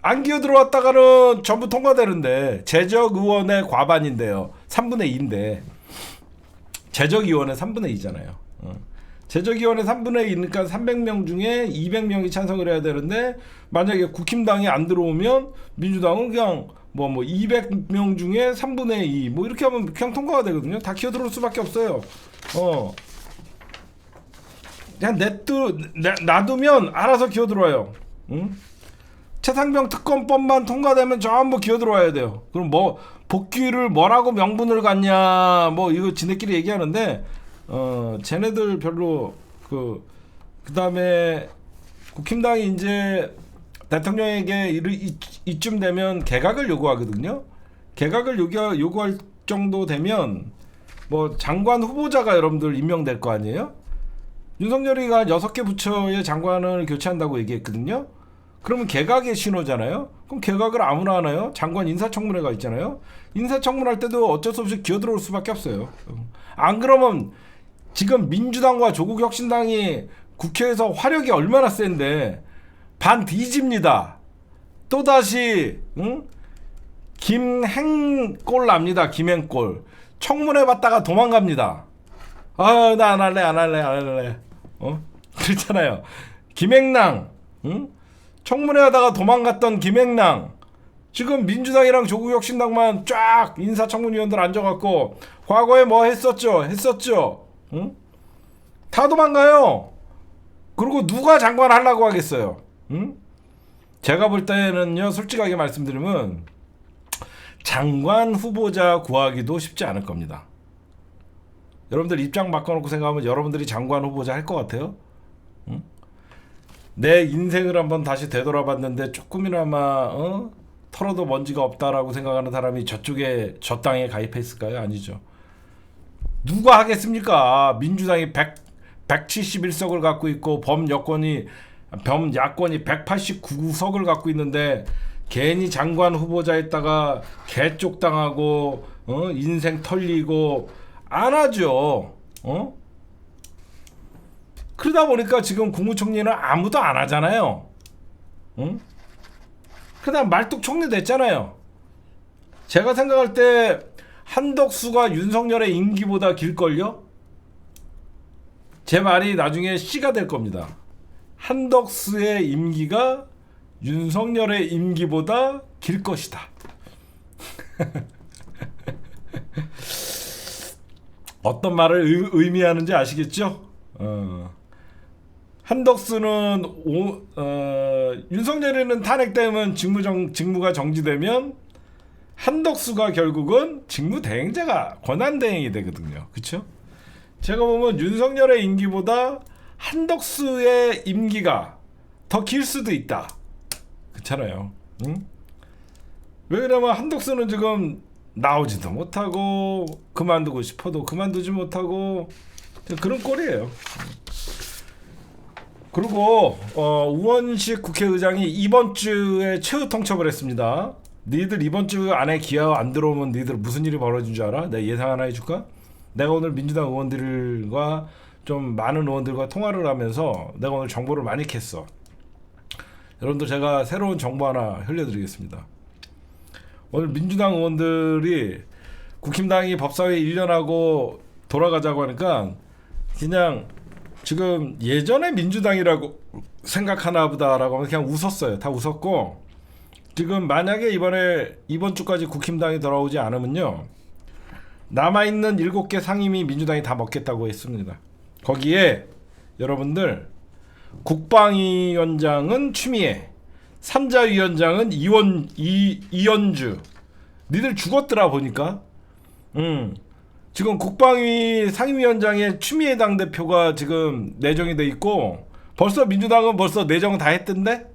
안 기어 들어왔다가는 전부 통과되는데, 재적 의원의 과반인데요, 3분의 2인데 재적위원회 3분의 2잖아요. 재적위원회 3분의 2니까 300명 중에 200명이 찬성을 해야 되는데, 만약에 국힘당이 안 들어오면 민주당은 그냥 뭐 200명 중에 3분의 2 뭐 이렇게 하면 그냥 통과가 되거든요. 다 기어 들어올 수밖에 없어요. 그냥 놔두면 알아서 기어 들어와요. 최상병 특검법만 통과되면 전부 기어 들어와야 돼요. 그럼 뭐 복귀를 뭐라고 명분을 갖냐 뭐 이거 지네끼리 얘기하는데, 쟤네들 별로 그다음에 국힘당이 이제 대통령에게 이쯤 되면 개각을 요구하거든요. 개각을 요구할 정도 되면 뭐 장관 후보자가 여러분들 임명될 거 아니에요? 윤석열이가 6개 부처의 장관을 교체한다고 얘기했거든요. 그러면 개각의 신호잖아요. 그럼 개각을 아무나 하나요? 장관 인사청문회가 있잖아요. 인사청문회 할 때도 어쩔 수 없이 기어들어올 수밖에 없어요. 안 그러면 지금 민주당과 조국혁신당이 국회에서 화력이 얼마나 센데 반 뒤집니다. 또다시 김행골 납니다. 김행골. 청문회 받다가 도망갑니다. 나 안 할래. 그렇잖아요. 김행랑, 청문회 하다가 도망갔던 김행랑, 지금 민주당이랑 조국혁신당만 쫙 인사청문위원들 앉아갖고 과거에 뭐 했었죠. 다 도망가요. 그리고 누가 장관 하려고 하겠어요? 제가 볼 때는요, 솔직하게 말씀드리면 장관 후보자 구하기도 쉽지 않을 겁니다. 여러분들 입장 바꿔놓고 생각하면 여러분들이 장관 후보자 할 것 같아요? 내 인생을 한번 다시 되돌아봤는데 조금이나마 털어도 먼지가 없다라고 생각하는 사람이 저쪽에 저 땅에 가입했을까요? 아니죠. 누가 하겠습니까? 민주당이 171석을 갖고 있고 범야권이 189석을 갖고 있는데 괜히 장관 후보자 했다가 개쪽당하고 인생 털리고 안 하죠. 그러다 보니까 지금 국무총리는 아무도 안 하잖아요. 그다음 말뚝총리 됐잖아요. 제가 생각할 때 한덕수가 윤석열의 임기보다 길걸요? 제 말이 나중에 씨가 될 겁니다. 한덕수의 임기가 윤석열의 임기보다 길 것이다. 어떤 말을 의미하는지 아시겠죠? 한덕수는 윤석열이는 탄핵되면 직무가 정지되면 한덕수가 결국은 직무대행자가 권한대행이 되거든요. 그렇죠? 제가 보면 윤석열의 임기보다 한덕수의 임기가 더 길 수도 있다. 그렇잖아요. 응? 왜 그러면 한덕수는 지금 나오지도 못하고 그만두고 싶어도 그만두지 못하고 그런 꼴이에요. 그리고 우원식 국회의장이 이번 주에 최후 통첩을 했습니다. 니들 이번 주 안에 기아 안 들어오면 니들 무슨 일이 벌어진 줄 알아? 내가 예상 하나 해줄까? 내가 오늘 민주당 의원들과 좀 많은 의원들과 통화를 하면서 내가 오늘 정보를 많이 캤어. 여러분들 제가 새로운 정보 하나 흘려드리겠습니다. 오늘 민주당 의원들이 국힘당이 법사위 1년하고 돌아가자고 하니까 그냥 지금 예전에 민주당이라고 생각하나 보다라고 그냥 웃었어요. 다 웃었고 지금 만약에 이번 주까지 국힘당이 돌아오지 않으면요 남아있는 7개 상임위 민주당이 다 먹겠다고 했습니다. 거기에 여러분들 국방위원장은 추미애, 삼자위원장은 이현주. 니들 죽었더라 보니까. 지금 국방위 상임위원장에 추미애 당대표가 지금 내정이 돼 있고 벌써 민주당은 벌써 내정 다 했던데?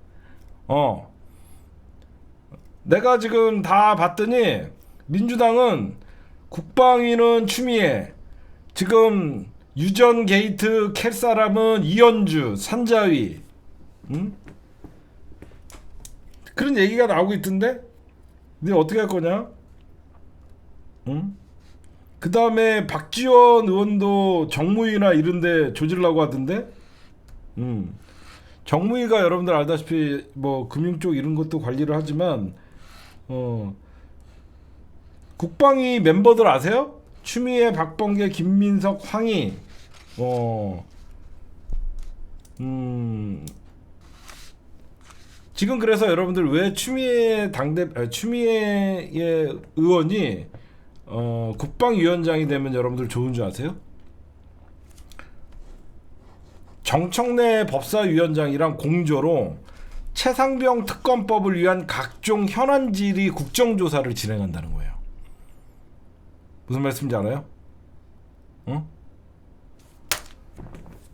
내가 지금 다 봤더니 민주당은 국방위는 추미애, 지금 유전 게이트 캘 사람은 이현주, 산자위. 그런 얘기가 나오고 있던데? 니 어떻게 할 거냐? 그 다음에 박지원 의원도 정무위나 이런데 조지려고 하던데? 정무위가 여러분들 알다시피 뭐 금융 쪽 이런 것도 관리를 하지만 국방위 멤버들 아세요? 추미애, 박범계, 김민석, 황희. 지금 그래서 여러분들 왜 추미애 의원이 국방위원장이 되면 여러분들 좋은 줄 아세요? 정청래 법사위원장이랑 공조로 최상병 특검법을 위한 각종 현안 질의 국정조사를 진행한다는 거예요. 무슨 말씀인지 알아요?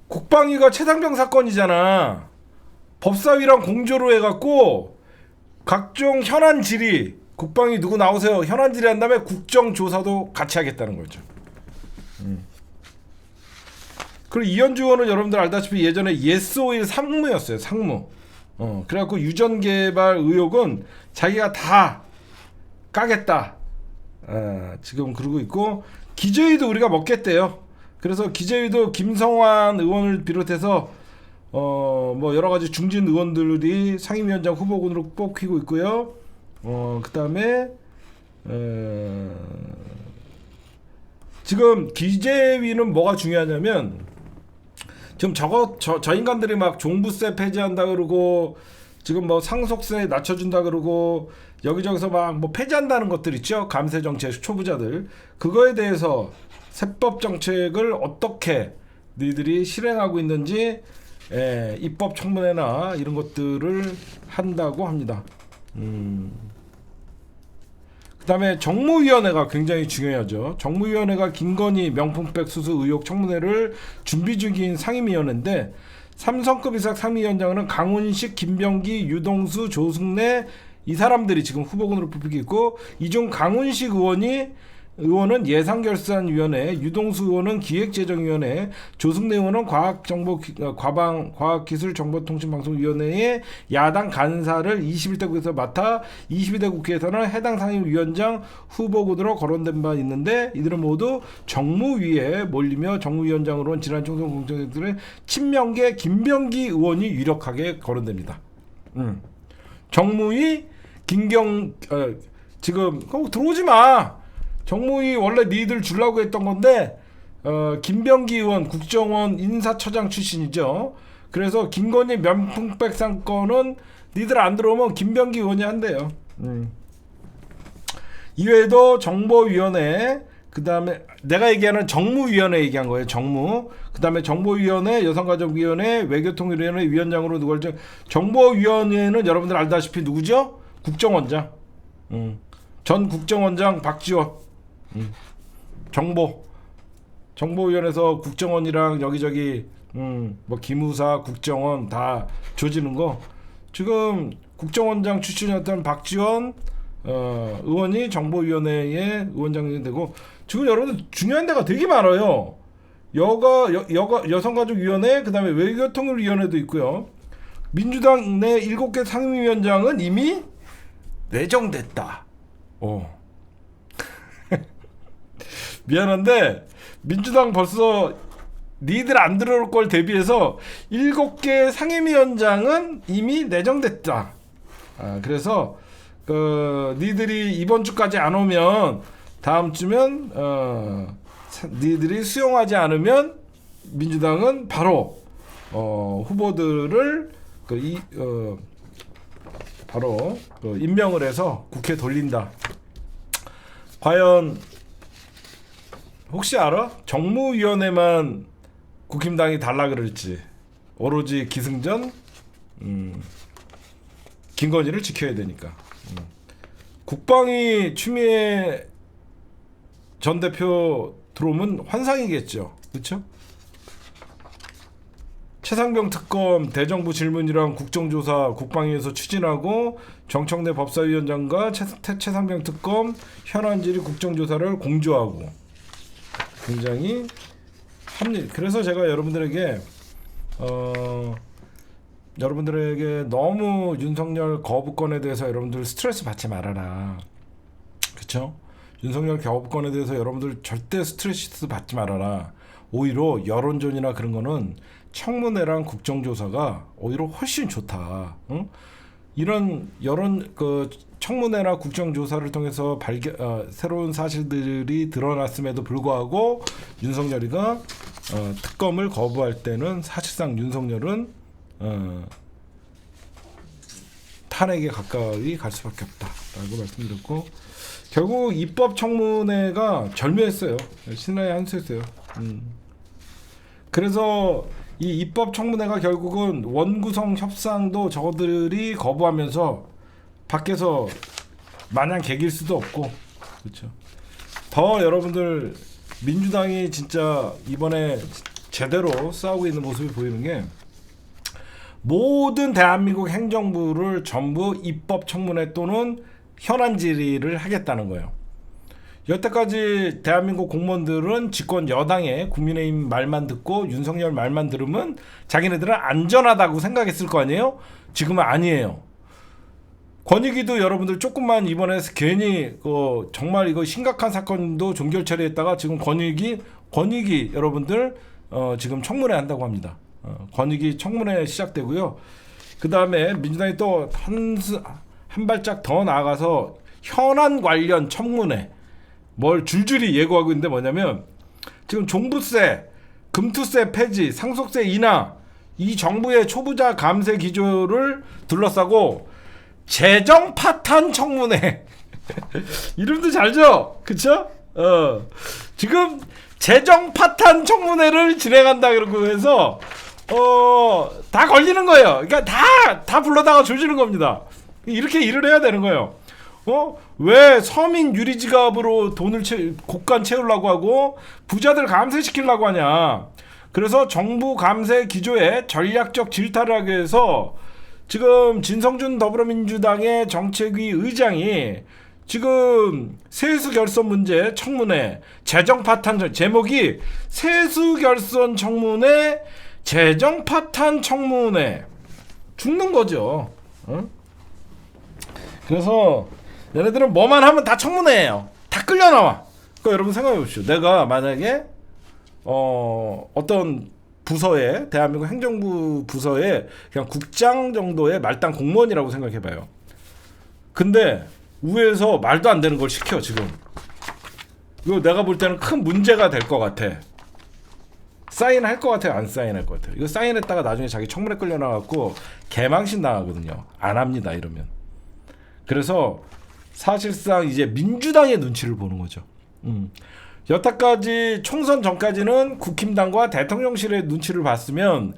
국방위가 최상병 사건이잖아. 법사위랑 공조로 해갖고 각종 현안 질의, 국방위 누구 나오세요? 현안 질의한 다음에 국정조사도 같이 하겠다는 거죠. 그리고 이현주 의원은 여러분들 알다시피 예전에 예스5일 상무였어요. 상무. 그래갖고 유전개발 의혹은 자기가 다 까겠다. 지금 그러고 있고 기재위도 우리가 먹겠대요. 그래서 기재위도 김성환 의원을 비롯해서 뭐 여러 가지 중진 의원들이 상임위원장 후보군으로 뽑히고 있고요. 그 다음에 지금 기재위는 뭐가 중요하냐면 지금 저 인간들이 막 종부세 폐지한다 그러고 지금 뭐 상속세 낮춰준다 그러고 여기저기서 막 뭐 폐지한다는 것들 있죠. 감세 정책 초보자들 그거에 대해서 세법 정책을 어떻게 너희들이 실행하고 있는지 입법 청문회나 이런 것들을 한다고 합니다. 그다음에 정무위원회가 굉장히 중요하죠. 정무위원회가 김건희 명품백 수수 의혹 청문회를 준비 중인 상임위원회인데 삼성급 이상 상임위원장은 강훈식, 김병기, 유동수, 조승래 이 사람들이 지금 후보군으로 뽑히고 있고 이 중 강훈식 의원이 의원은 예산결산위원회, 유동수 의원은 기획재정위원회, 조승래 의원은 과학기술정보통신방송위원회의 야당 간사를 21대 국회에서 맡아 22대 국회에서는 해당 상임위원장 후보군으로 거론된 바 있는데, 이들은 모두 정무위에 몰리며 정무위원장으로는 지난 총선 공천들의 친명계 김병기 의원이 유력하게 거론됩니다. 정무위 지금 들어오지 마. 정무위 원래 니들 주려고 했던 건데, 김병기 의원 국정원 인사처장 출신이죠. 그래서 김건희 명품백 사건은 니들 안 들어오면 김병기 의원이 한대요. 이외에도 정보위원회, 그 다음에 내가 얘기하는 정무위원회 얘기한 거예요. 정무. 그 다음에 정보위원회, 여성가족위원회, 외교통일위원회 위원장으로 누가 정보위원회는 여러분들 알다시피 누구죠? 국정원장. 전 국정원장 박지원. 정보위원회에서 국정원이랑 여기저기 뭐 기무사, 국정원 다 조지는 거, 지금 국정원장 출신이었던 박지원 의원이 정보위원회의 의원장이 되고, 지금 여러분들 중요한 데가 되게 많아요. 여성가족위원회, 그 다음에 외교통일위원회도 있고요. 민주당 내 7개 상임위원장은 이미 내정됐다. 미안한데 민주당 벌써 니들 안 들어올 걸 대비해서 7개 상임위원장은 이미 내정됐다. 그래서 니들이 이번 주까지 안 오면 다음 주면 니들이 수용하지 않으면 민주당은 바로 후보들을 바로 임명을 해서 국회에 돌린다. 과연 혹시 알아? 정무위원회만 국힘당이 달라 그럴지. 오로지 기승전 김건희를 지켜야 되니까. 국방위 추미애 전 대표 들어오면 환상이겠죠. 그렇죠? 최상병 특검 대정부 질문이랑 국정조사 국방위에서 추진하고, 정청래 법사위원장과 최상병 특검 현안 질의 국정조사를 공조하고, 굉장히 그래서 제가 여러분들에게 너무 윤석열 거부권에 대해서 여러분들 스트레스 받지 말아라. 그렇죠? 윤석열 거부권에 대해서 여러분들 절대 스트레스 받지 말아라. 오히려 여론전이나 그런 거는 청문회랑 국정조사가 오히려 훨씬 좋다. 응? 이런 여론 청문회나 국정조사를 통해서 새로운 사실들이 드러났음에도 불구하고 윤석열이가 특검을 거부할 때는 사실상 윤석열은 탄핵에 가까이 갈 수밖에 없다라고 말씀드렸고, 결국 입법 청문회가 절묘했어요. 신라에 한수했어요. 그래서 이 입법 청문회가 결국은 원구성 협상도 저들이 거부하면서 밖에서 마냥 개길 수도 없고, 그렇죠. 더 여러분들 민주당이 진짜 이번에 제대로 싸우고 있는 모습이 보이는 게, 모든 대한민국 행정부를 전부 입법 청문회 또는 현안 질의를 하겠다는 거예요. 여태까지 대한민국 공무원들은 집권 여당의 국민의힘 말만 듣고 윤석열 말만 들으면 자기네들은 안전하다고 생각했을 거 아니에요? 지금은 아니에요. 권익위도 여러분들 조금만 이번에 괜히 정말 이거 심각한 사건도 종결 처리했다가 지금 권익위 여러분들 지금 청문회 한다고 합니다. 권익위 청문회 시작되고요. 그 다음에 민주당이 또 한 발짝 더 나아가서 현안 관련 청문회 뭘 줄줄이 예고하고 있는데, 뭐냐면 지금 종부세, 금투세 폐지, 상속세 인하, 이 정부의 초부자 감세 기조를 둘러싸고 재정 파탄 청문회 이름도 잘죠? 그쵸? 지금 재정 파탄 청문회를 진행한다 그러고 해서 다 걸리는 거예요. 그러니까 다 불러다가 조지는 겁니다. 이렇게 일을 해야 되는 거예요. 왜 서민 유리지갑으로 돈을 곡간 채우려고 하고 부자들 감세시키려고 하냐. 그래서 정부 감세 기조에 전략적 질타를 하기 위해서 지금 진성준 더불어민주당의 정책위 의장이 지금 세수 결선 문제 청문회 재정 파탄 제목이 세수 결선 청문회 재정 파탄 청문회 죽는 거죠. 어? 그래서 얘네들은 뭐만 하면 다 청문회예요. 다 끌려 나와. 그러니까 여러분 생각해 보십시오. 내가 만약에 어떤 부서에 대한민국 행정부 부서에 그냥 국장 정도의 말단 공무원이라고 생각해 봐요. 근데 위에서 말도 안 되는 걸 시켜 지금. 이거 내가 볼 때는 큰 문제가 될 것 같아. 사인할 것 같아요? 안 사인할 것 같아요? 이거 사인했다가 나중에 자기 청문회 끌려 나갖고 개망신 당하거든요. 안 합니다 이러면. 그래서 사실상 이제 민주당의 눈치를 보는 거죠. 여태까지 총선 전까지는 국힘당과 대통령실의 눈치를 봤으면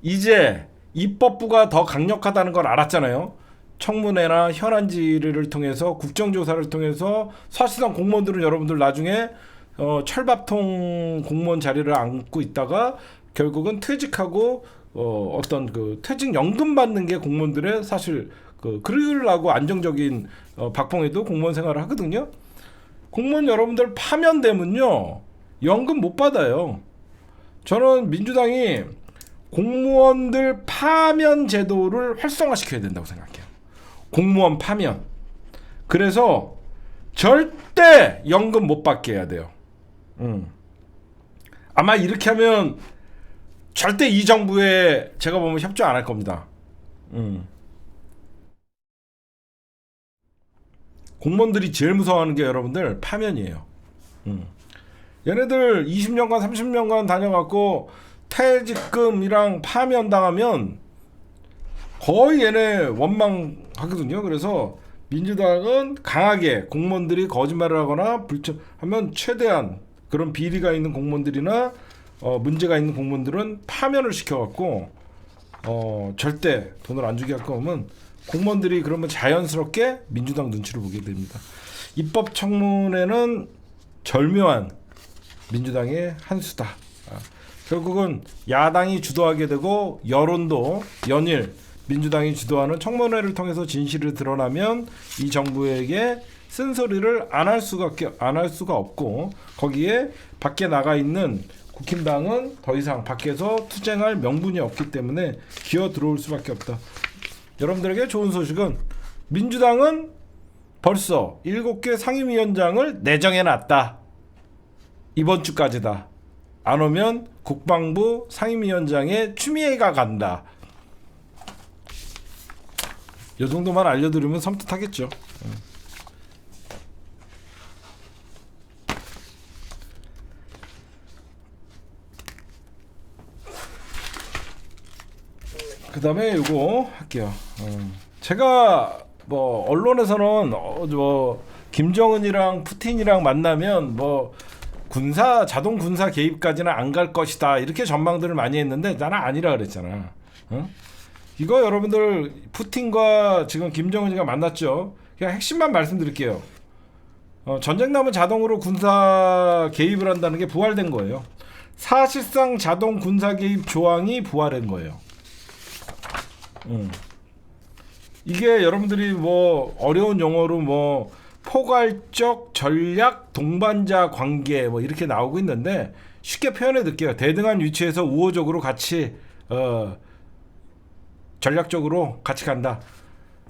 이제 입법부가 더 강력하다는 걸 알았잖아요. 청문회나 현안 질의를 통해서 국정조사를 통해서 사실상 공무원들은 여러분들 나중에 철밥통 공무원 자리를 안고 있다가 결국은 퇴직하고 어떤 그 퇴직연금 받는 게 공무원들의 사실 그러려고 안정적인 박봉에도 공무원 생활을 하거든요. 공무원 여러분들 파면되면요 연금 못 받아요. 저는 민주당이 공무원들 파면 제도를 활성화시켜야 된다고 생각해요. 공무원 파면. 그래서 절대 연금 못 받게 해야 돼요. 아마 이렇게 하면 절대 이 정부에 제가 보면 협조 안 할 겁니다. 공무원들이 제일 무서워하는 게 여러분들 파면이에요. 얘네들 20년간 30년간 다녀갖고 퇴직금이랑 파면 당하면 거의 얘네 원망하거든요. 그래서 민주당은 강하게 공무원들이 거짓말을 하거나 하면 최대한 그런 비리가 있는 공무원들이나 문제가 있는 공무원들은 파면을 시켜갖고 절대 돈을 안 주게 할 거면 공무원들이 그러면 자연스럽게 민주당 눈치를 보게 됩니다. 입법 청문회는 절묘한 민주당의 한 수다. 결국은 야당이 주도하게 되고 여론도 연일 민주당이 주도하는 청문회를 통해서 진실이 드러나면 이 정부에게 쓴소리를 안 할 수가 없고 거기에 밖에 나가 있는 국힘당은 더 이상 밖에서 투쟁할 명분이 없기 때문에 기어 들어올 수밖에 없다. 여러분들에게 좋은 소식은 민주당은 벌써 7개 상임위원장을 내정해놨다. 이번 주까지다. 안 오면 국방부 상임위원장에 추미애가 간다. 이 정도만 알려드리면 섬뜩하겠죠. 그 다음에 이거 할게요. 제가 뭐 언론에서는 뭐 김정은이랑 푸틴이랑 만나면 뭐 자동 군사 개입까지는 안 갈 것이다 이렇게 전망들을 많이 했는데 나는 아니라 그랬잖아. 이거 여러분들 푸틴과 지금 김정은이가 만났죠. 그냥 핵심만 말씀드릴게요. 전쟁 나면 자동으로 군사 개입을 한다는 게 부활된 거예요. 사실상 자동 군사 개입 조항이 부활된 거예요. 이게 여러분들이 뭐 어려운 용어로 뭐 포괄적 전략 동반자 관계 뭐 이렇게 나오고 있는데 쉽게 표현해 드릴게요. 대등한 위치에서 우호적으로 같이 전략적으로 같이 간다.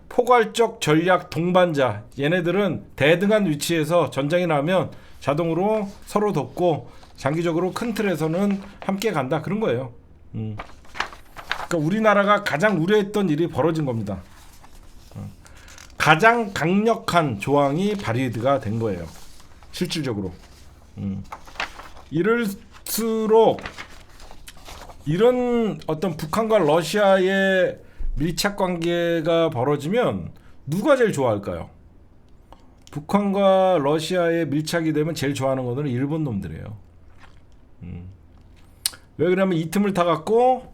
포괄적 전략 동반자. 얘네들은 대등한 위치에서 전쟁이 나면 자동으로 서로 돕고 장기적으로 큰 틀에서는 함께 간다. 그런 거예요. 그러니까 우리나라가 가장 우려했던 일이 벌어진 겁니다. 가장 강력한 조항이 발의가 된 거예요. 실질적으로. 이럴수록 이런 어떤 북한과 러시아의 밀착 관계가 벌어지면 누가 제일 좋아할까요? 북한과 러시아의 밀착이 되면 제일 좋아하는 거는 일본 놈들이에요. 왜 그러냐면 이 틈을 타갖고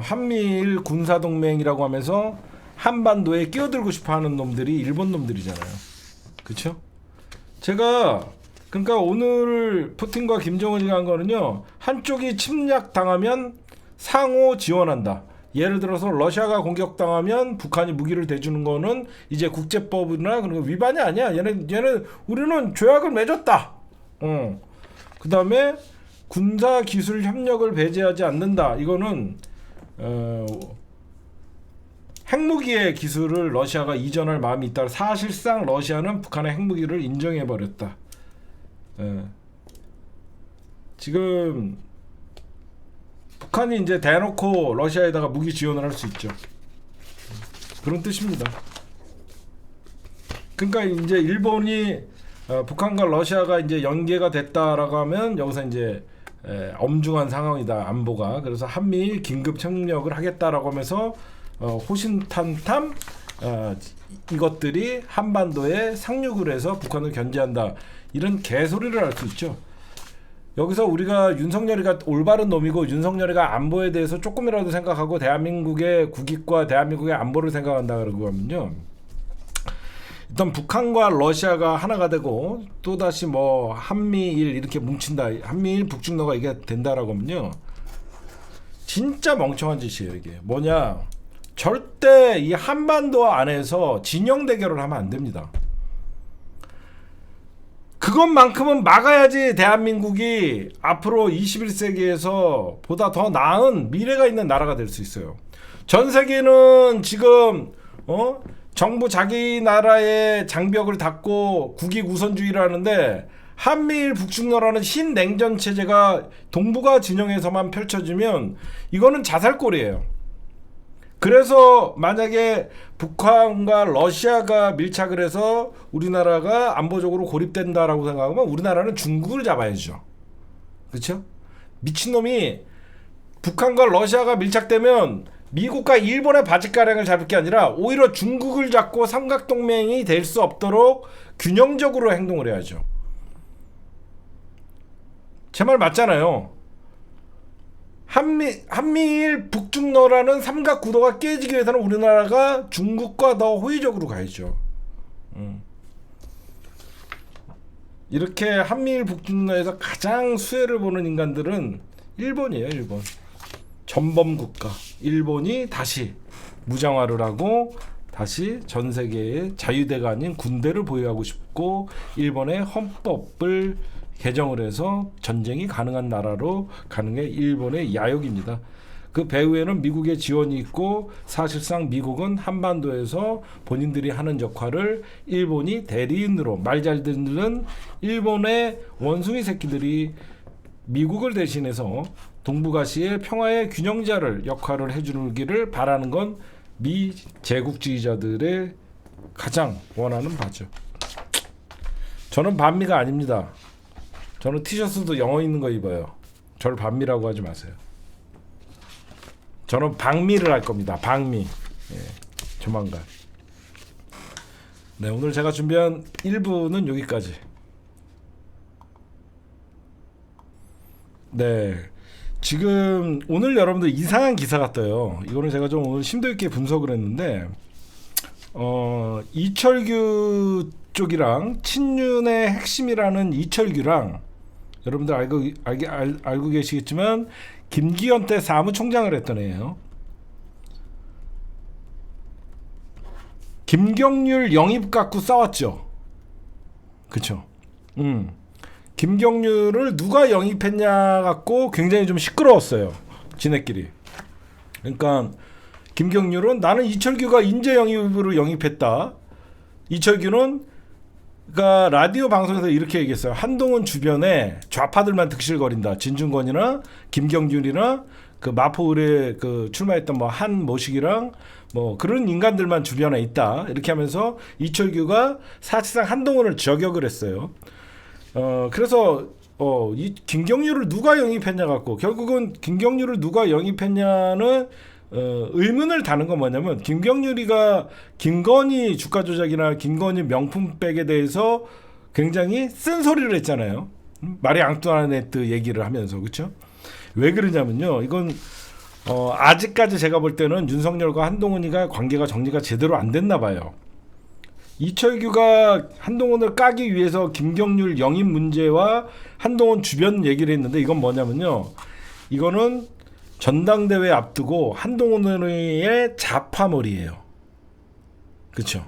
한미일 군사동맹이라고 하면서 한반도에 끼어들고 싶어하는 놈들이 일본 놈들이잖아요. 그렇죠? 제가 그러니까 오늘 푸틴과 김정은이 한 거는요. 한쪽이 침략당하면 상호 지원한다. 예를 들어서 러시아가 공격당하면 북한이 무기를 대주는 거는 이제 국제법이나 그런 거 위반이 아니야. 얘는 우리는 조약을 맺었다. 그다음에 군사 기술 협력을 배제하지 않는다. 이거는 핵무기의 기술을 러시아가 이전할 마음이 있다. 사실상 러시아는 북한의 핵무기를 인정해 버렸다. 지금 북한이 이제 대놓고 러시아에다가 무기 지원을 할 수 있죠. 그런 뜻입니다. 그러니까 이제 일본이 북한과 러시아가 이제 연계가 됐다라고 하면 여기서 이제 엄중한 상황이다, 안보가. 그래서 한미일 긴급 협력을 하겠다라고 하면서 호신탄탐 이것들이 한반도에 상륙을 해서 북한을 견제한다, 이런 개소리를 할 수 있죠. 여기서 우리가 윤석열이가 올바른 놈이고 윤석열이가 안보에 대해서 조금이라도 생각하고 대한민국의 국익과 대한민국의 안보를 생각한다 그러고 하면요, 일단 북한과 러시아가 하나가 되고 또다시 뭐 한미일 이렇게 뭉친다, 한미일 북중러가 이게 된다라고 하면요, 진짜 멍청한 짓이에요. 이게 뭐냐, 절대 이 한반도 안에서 진영 대결을 하면 안 됩니다. 그것만큼은 막아야지 대한민국이 앞으로 21세기에서 보다 더 나은 미래가 있는 나라가 될 수 있어요. 전 세계는 지금 정부 자기 나라의 장벽을 닫고 국익 우선주의를 하는데, 한미일 북중러라는 신냉전 체제가 동북아 진영에서만 펼쳐지면 이거는 자살골이에요. 그래서 만약에 북한과 러시아가 밀착을 해서 우리나라가 안보적으로 고립된다라고 생각하면 우리나라는 중국을 잡아야죠. 그렇죠? 미친놈이 북한과 러시아가 밀착되면 미국과 일본의 바짓가랑을 잡을 게 아니라 오히려 중국을 잡고 삼각동맹이 될 수 없도록 균형적으로 행동을 해야죠. 제 말 맞잖아요. 한미일 북중러라는 삼각 구도가 깨지기 위해서는 우리나라가 중국과 더 호의적으로 가야죠. 이렇게 한미일 북중러에서 가장 수혜를 보는 인간들은 일본이에요. 일본. 전범국가 일본이 다시 무장화를 하고 다시 전 세계의 자유대가 아닌 군대를 보유하고 싶고, 일본의 헌법을 개정을 해서 전쟁이 가능한 나라로 가는 게 일본의 야욕입니다. 그 배후에는 미국의 지원이 있고, 사실상 미국은 한반도에서 본인들이 하는 역할을 일본이 대리인으로, 말 잘 듣는 일본의 원숭이 새끼들이 미국을 대신해서 동북아시아의 평화의 균형자를 역할을 해주기를 바라는 건 미 제국주의자들의 가장 원하는 바죠. 저는 반미가 아닙니다. 저는 티셔츠도 영어 있는 거 입어요. 저를 반미라고 하지 마세요. 저는 방미를 할 겁니다. 방미. 예, 조만간. 네, 오늘 제가 준비한 1부는 여기까지. 네, 지금 오늘 여러분들 이상한 기사가 떠요. 이거는 제가 좀 오늘 심도 있게 분석을 했는데, 이철규 쪽이랑 친윤의 핵심이라는 이철규랑, 여러분들 알고 계시겠지만 김기현 때 사무총장을 했던 애예요. 김경률 영입 갖고 싸웠죠. 그쵸? 김경률을 누가 영입했냐 갖고 굉장히 좀 시끄러웠어요. 지네끼리. 그러니까 김경률은 나는 이철규가 인재 영입으로 영입했다. 이철규는 그러니까 라디오 방송에서 이렇게 얘기했어요. 한동훈 주변에 좌파들만 득실거린다. 진중권이나 김경률이나 그 마포을에 그 출마했던 뭐 한모식이랑 뭐 그런 인간들만 주변에 있다. 이렇게 하면서 이철규가 사실상 한동훈을 저격을 했어요. 그래서 이 김경률을 누가 영입했냐 갖고 결국은 김경률을 누가 영입했냐는 의문을 다는 건 뭐냐면, 김경률이가 김건희 주가 조작이나 김건희 명품백에 대해서 굉장히 쓴소리를 했잖아요. 마리 앙뚜아네트 얘기를 하면서. 그렇죠? 왜 그러냐면요, 이건 아직까지 제가 볼 때는 윤석열과 한동훈이가 관계가 정리가 제대로 안 됐나 봐요. 이철규가 한동훈을 까기 위해서 김경률 영입 문제와 한동훈 주변 얘기를 했는데, 이건 뭐냐면요, 이거는 전당대회 앞두고 한동훈의 좌파몰이에요. 그렇죠?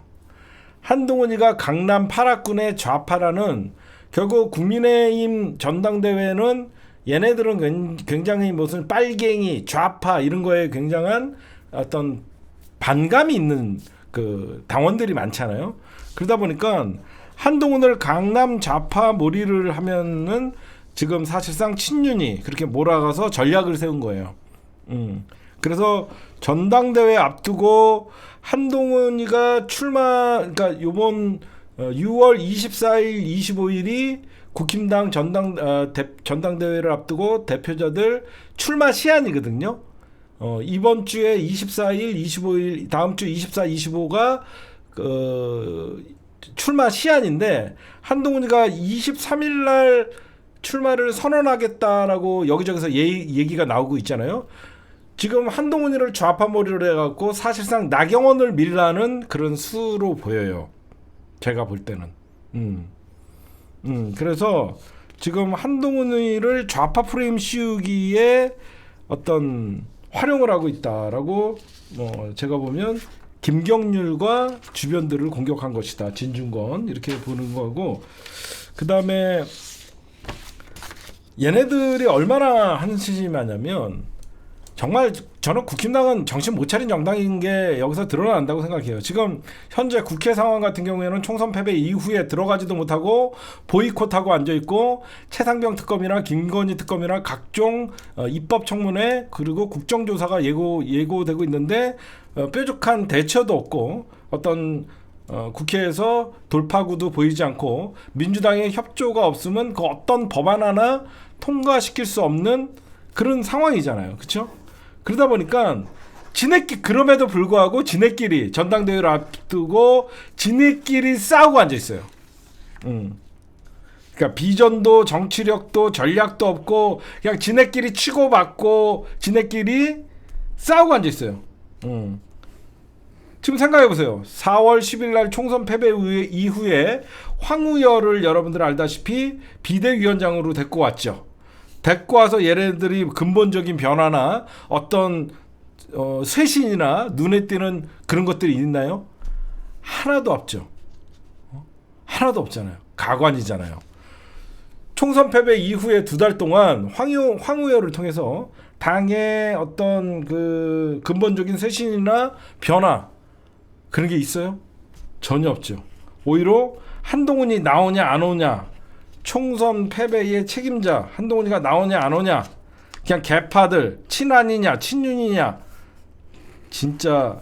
한동훈이가 강남 8학군의 좌파라는, 결국 국민의힘 전당대회는 얘네들은 굉장히 무슨 빨갱이, 좌파 이런 거에 굉장한 어떤 반감이 있는 그 당원들이 많잖아요. 그러다 보니까 한동훈을 강남 좌파 몰이를 하면은 지금 사실상 친윤이 그렇게 몰아가서 전략을 세운 거예요. 그래서 전당대회 앞두고 한동훈이가 그러니까 요번 6월 24일, 25일이 국힘당 전당대회를 앞두고 대표자들 출마 시한이거든요. 이번 주에 24일, 25일, 다음 주 24, 25가 출마 시한인데, 한동훈이가 23일 날 출마를 선언하겠다라고 여기저기서 얘기가 나오고 있잖아요. 지금 한동훈이를 좌파몰이를 해갖고 사실상 나경원을 밀라는 그런 수로 보여요. 제가 볼 때는. 그래서 지금 한동훈이를 좌파 프레임 씌우기에 어떤 활용을 하고 있다라고 제가 보면 김경률과 주변들을 공격한 것이다. 진중권 이렇게 보는 거고, 그 다음에 얘네들이 얼마나 한심하냐면, 정말 저는 국힘당은 정신 못 차린 정당인 게 여기서 드러난다고 생각해요. 지금 현재 국회 상황 같은 경우에는 총선 패배 이후에 들어가지도 못하고 보이콧하고 앉아있고, 최상병 특검이나 김건희 특검이나 각종 입법 청문회 그리고 국정조사가 예고되고 있는데 뾰족한 대처도 없고, 어떤 국회에서 돌파구도 보이지 않고, 민주당의 협조가 없으면 그 어떤 법안 하나 통과시킬 수 없는 그런 상황이잖아요. 그렇죠? 그러다 보니까 그럼에도 불구하고 지네끼리 전당대회를 앞두고 지네끼리 싸우고 앉아 있어요. 그러니까 비전도 정치력도 전략도 없고 그냥 지네끼리 치고받고 지네끼리 싸우고 앉아 있어요. 지금 생각해 보세요. 4월 10일 날 총선 패배 이후에 황우여를 여러분들 알다시피 비대위원장으로 데리고 왔죠. 데리고 와서 얘네들이 근본적인 변화나 어떤 쇄신이나 눈에 띄는 그런 것들이 있나요? 하나도 없죠. 하나도 없잖아요. 가관이잖아요. 총선 패배 이후에 2달 동안 황우여를 통해서 당의 어떤 그 근본적인 쇄신이나 변화 그런 게 있어요? 전혀 없죠. 오히려 한동훈이 나오냐 안 오냐, 총선 패배의 책임자 한동훈이가 나오냐 안 오냐, 그냥 개파들 친한이냐 친윤이냐, 진짜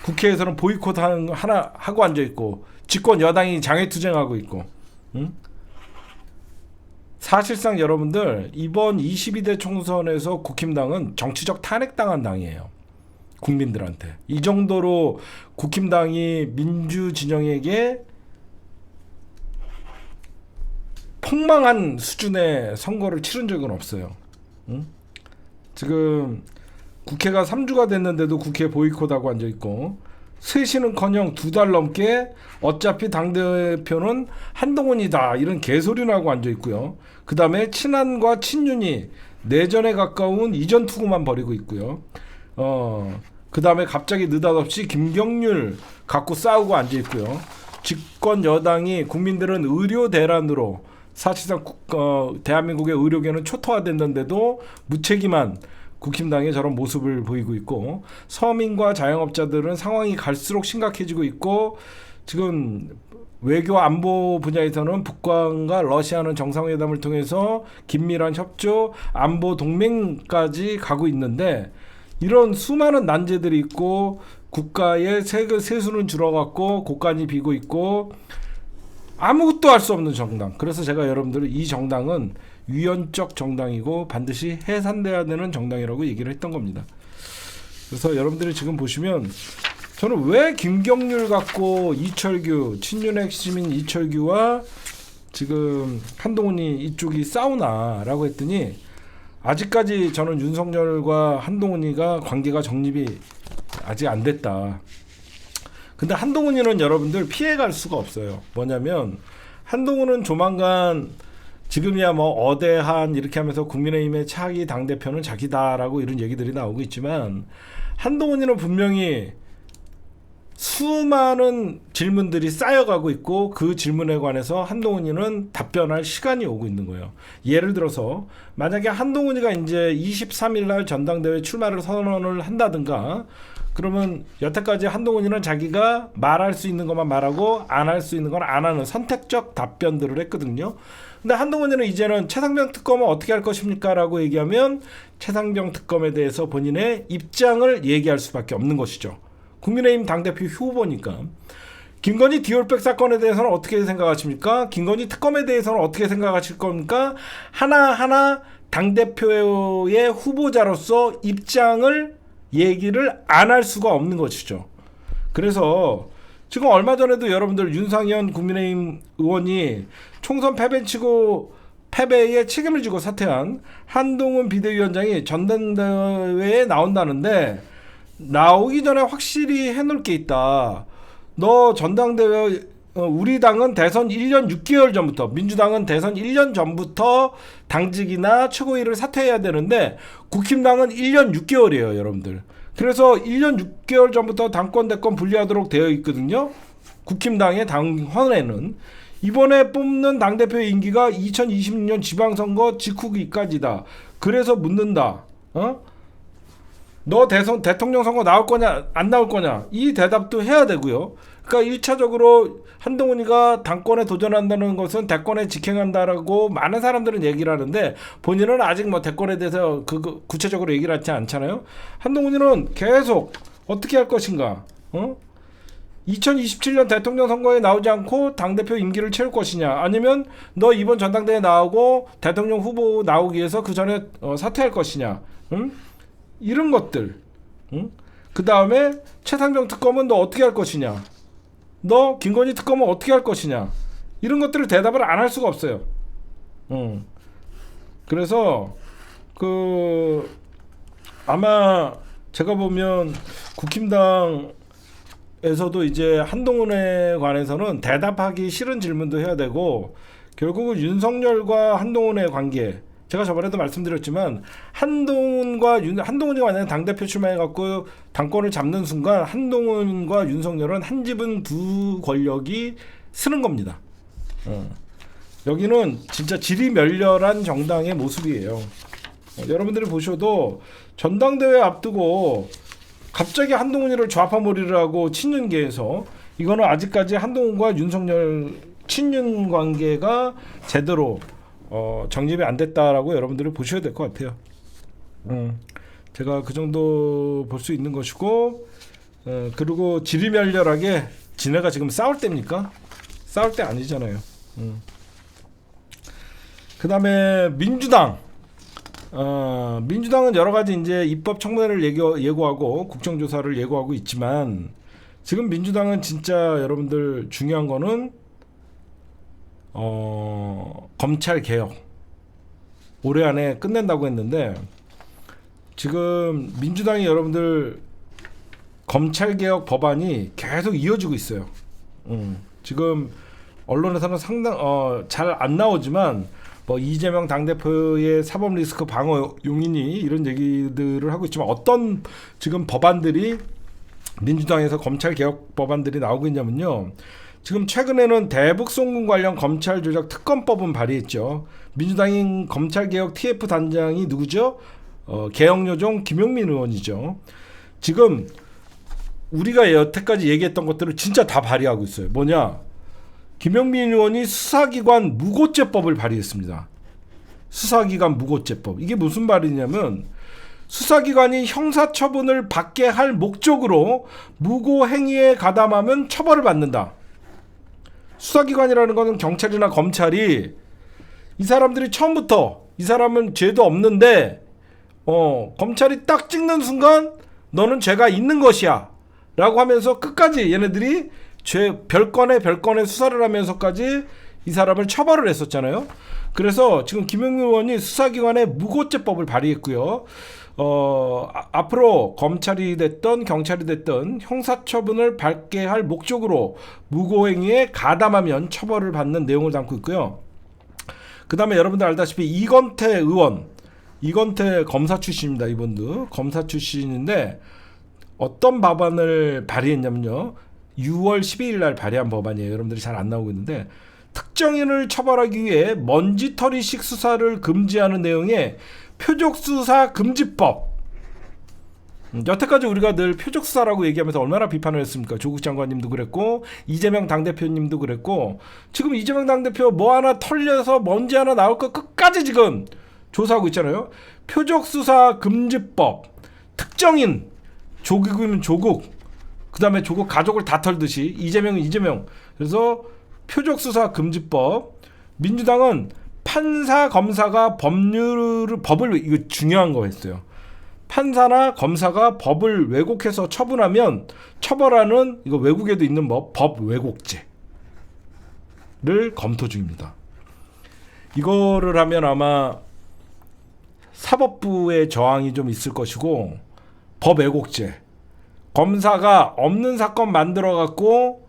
국회에서는 보이콧 하나 하고 앉아 있고 집권 여당이 장애투쟁하고 있고. 사실상 여러분들 이번 22대 총선에서 국힘당은 정치적 탄핵당한 당이에요. 국민들한테. 이 정도로 국힘당이 민주 진영에게 폭망한 수준의 선거를 치른 적은 없어요. 지금 국회가 3주가 됐는데도 국회 보이콧하고 앉아있고, 쇄신은커녕 2달 넘게 어차피 당대표는 한동훈이다 이런 개소리나 하고 앉아있고요. 그 다음에 친한과 친윤이 내전에 가까운 이전 투구만 벌이고 있고요. 그 다음에 갑자기 느닷없이 김경률 갖고 싸우고 앉아있고요. 집권 여당이 국민들은 의료 대란으로 사실상 대한민국의 의료계는 초토화됐는데도 무책임한 국힘당의 저런 모습을 보이고 있고, 서민과 자영업자들은 상황이 갈수록 심각해지고 있고, 지금 외교 안보 분야에서는 북한과 러시아는 정상회담을 통해서 긴밀한 협조, 안보 동맹까지 가고 있는데, 이런 수많은 난제들이 있고 국가의 세수는 줄어갔고 곳간이 비고 있고 아무것도 할 수 없는 정당. 그래서 제가 여러분들은 이 정당은 위헌적 정당이고 반드시 해산돼야 되는 정당이라고 얘기를 했던 겁니다. 그래서 여러분들이 지금 보시면 저는 왜 김경률 갖고 이철규, 친윤 핵심인 이철규와 지금 한동훈이 이쪽이 싸우나라고 했더니, 아직까지 저는 윤석열과 한동훈이가 관계가 정립이 아직 안 됐다. 근데 한동훈이는 여러분들 피해갈 수가 없어요. 뭐냐면 한동훈은 조만간 지금이야 뭐 어대한 이렇게 하면서 국민의힘의 차기 당대표는 자기다라고 이런 얘기들이 나오고 있지만 한동훈이는 분명히 수많은 질문들이 쌓여가고 있고 그 질문에 관해서 한동훈이는 답변할 시간이 오고 있는 거예요. 예를 들어서 만약에 한동훈이가 이제 23일 날 전당대회 출마를 선언을 한다든가 그러면 여태까지 한동훈이는 자기가 말할 수 있는 것만 말하고 안 할 수 있는 건 안 하는 선택적 답변들을 했거든요. 근데 한동훈이는 이제는 최상병 특검은 어떻게 할 것입니까? 라고 얘기하면 최상병 특검에 대해서 본인의 입장을 얘기할 수밖에 없는 것이죠. 국민의힘 당대표 후보니까. 김건희 디올백 사건에 대해서는 어떻게 생각하십니까? 김건희 특검에 대해서는 어떻게 생각하실 겁니까? 하나하나 당대표의 후보자로서 입장을 얘기를 안 할 수가 없는 것이죠. 그래서 지금 얼마 전에도 여러분들 윤상현 국민의힘 의원이 총선 패배치고 패배에 책임을 지고 사퇴한 한동훈 비대위원장이 전당대회에 나온다는데 나오기 전에 확실히 해놓을 게 있다. 너 전당대회 우리 당은 대선 1년 6개월 전부터 민주당은 대선 1년 전부터 당직이나 최고위를 사퇴해야 되는데 국힘당은 1년 6개월이에요 여러분들. 그래서 1년 6개월 전부터 당권 대권 분리하도록 되어 있거든요. 국힘당의 당헌에는 이번에 뽑는 당대표 임기가 2026년 지방선거 직후기까지다. 그래서 묻는다. 너 대통령 선거 나올 거냐 안 나올 거냐 이 대답도 해야 되고요. 그러니까 1차적으로 한동훈이가 당권에 도전한다는 것은 대권에 직행한다라고 많은 사람들은 얘기를 하는데 본인은 아직 뭐 대권에 대해서 구체적으로 얘기를 하지 않잖아요. 한동훈이는 계속 어떻게 할 것인가 2027년 대통령 선거에 나오지 않고 당대표 임기를 채울 것이냐 아니면 너 이번 전당대회에 나오고 대통령 후보 나오기 위해서 그 전에 사퇴할 것이냐 이런 것들 그 다음에 최상병 특검은 너 어떻게 할 것이냐 너 김건희 특검은 어떻게 할 것이냐 이런 것들을 대답을 안 할 수가 없어요. 그래서 아마 제가 보면 국힘당에서도 이제 한동훈에 관해서는 대답하기 싫은 질문도 해야 되고 결국은 윤석열과 한동훈의 관계 제가 저번에도 말씀드렸지만 한동훈이 만약에 당대표 출마해갖고 당권을 잡는 순간 한동훈과 윤석열은 한 집은 두 권력이 쓰는 겁니다. 여기는 진짜 지리멸렬한 정당의 모습이에요. 여러분들이 보셔도 전당대회 앞두고 갑자기 한동훈이를 좌파몰이를 하고 친윤계에서 이거는 아직까지 한동훈과 윤석열 친윤 관계가 제대로 정립이 안 됐다라고 여러분들이 보셔야 될 것 같아요. 제가 그 정도 볼 수 있는 것이고 그리고 지리멸렬하게 지네가 지금 싸울 때입니까? 싸울 때 아니잖아요. 그 다음에 민주당은 여러 가지 이제 입법 청문회를 예고하고 국정조사를 예고하고 있지만 지금 민주당은 진짜 여러분들 중요한 거는 검찰 개혁 올해 안에 끝낸다고 했는데 지금 민주당이 여러분들 검찰 개혁 법안이 계속 이어지고 있어요. 지금 언론에서는 상당 잘 안 나오지만 뭐 이재명 당대표의 사법 리스크 방어 용인이 이런 얘기들을 하고 있지만 어떤 지금 법안들이 민주당에서 검찰 개혁 법안들이 나오고 있냐면요. 지금 최근에는 대북 송금 관련 검찰 조작 특검법은 발의했죠. 민주당인 검찰개혁 TF 단장이 누구죠? 개혁요정 김용민 의원이죠. 지금 우리가 여태까지 얘기했던 것들을 진짜 다 발의하고 있어요. 뭐냐? 김용민 의원이 수사기관 무고죄법을 발의했습니다. 수사기관 무고죄법. 이게 무슨 말이냐면 수사기관이 형사처분을 받게 할 목적으로 무고행위에 가담하면 처벌을 받는다. 수사기관이라는 것은 경찰이나 검찰이 이 사람들이 처음부터 이 사람은 죄도 없는데 검찰이 딱 찍는 순간 너는 죄가 있는 것이야 라고 하면서 끝까지 얘네들이 별건의 수사를 하면서까지 이 사람을 처벌을 했었잖아요. 그래서 지금 김용민 의원이 수사기관의 무고죄법을 발의했고요. 앞으로 검찰이 됐든 경찰이 됐든 형사처분을 받게 할 목적으로 무고행위에 가담하면 처벌을 받는 내용을 담고 있고요. 그 다음에 여러분들 알다시피 이건태 의원, 이건태 검사 출신입니다. 이분도 검사 출신인데 어떤 법안을 발의했냐면요, 6월 12일 날 발의한 법안이에요. 여러분들이 잘 안 나오고 있는데, 특정인을 처벌하기 위해 먼지털이식 수사를 금지하는 내용의 표적수사 금지법. 여태까지 우리가 늘 표적수사라고 얘기하면서 얼마나 비판을 했습니까? 조국 장관님도 그랬고, 이재명 당대표님도 그랬고, 지금 이재명 당대표 뭐 하나 털려서 먼지 하나 나올 거 끝까지 지금 조사하고 있잖아요. 표적수사 금지법, 특정인, 조국이면 조국, 그 다음에 조국 가족을 다 털듯이 이재명은 이재명. 그래서 표적수사 금지법. 민주당은 판사 검사가 법을 이거 중요한 거 했어요. 판사나 검사가 법을 왜곡해서 처분하면 처벌하는, 이거 외국에도 있는 법 왜곡죄를 검토 중입니다. 이거를 하면 아마 사법부의 저항이 좀 있을 것이고, 법 왜곡죄, 검사가 없는 사건 만들어 갖고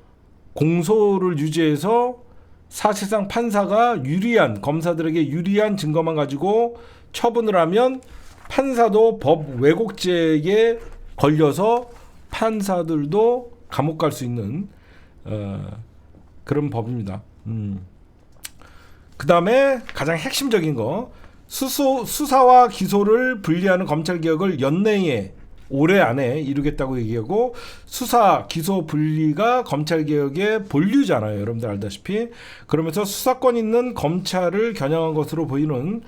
공소를 유지해서 사실상 판사가 유리한, 검사들에게 유리한 증거만 가지고 처분을 하면 판사도 법 왜곡죄에 걸려서 판사들도 감옥 갈 수 있는 그런 법입니다. 그 다음에 가장 핵심적인 거, 수사와 기소를 분리하는 검찰개혁을 연내에 올해 안에 이루겠다고 얘기하고, 수사 기소 분리가 검찰개혁의 본류잖아요. 여러분들 알다시피. 그러면서 수사권 있는 검찰을 겨냥한 것으로 보이는,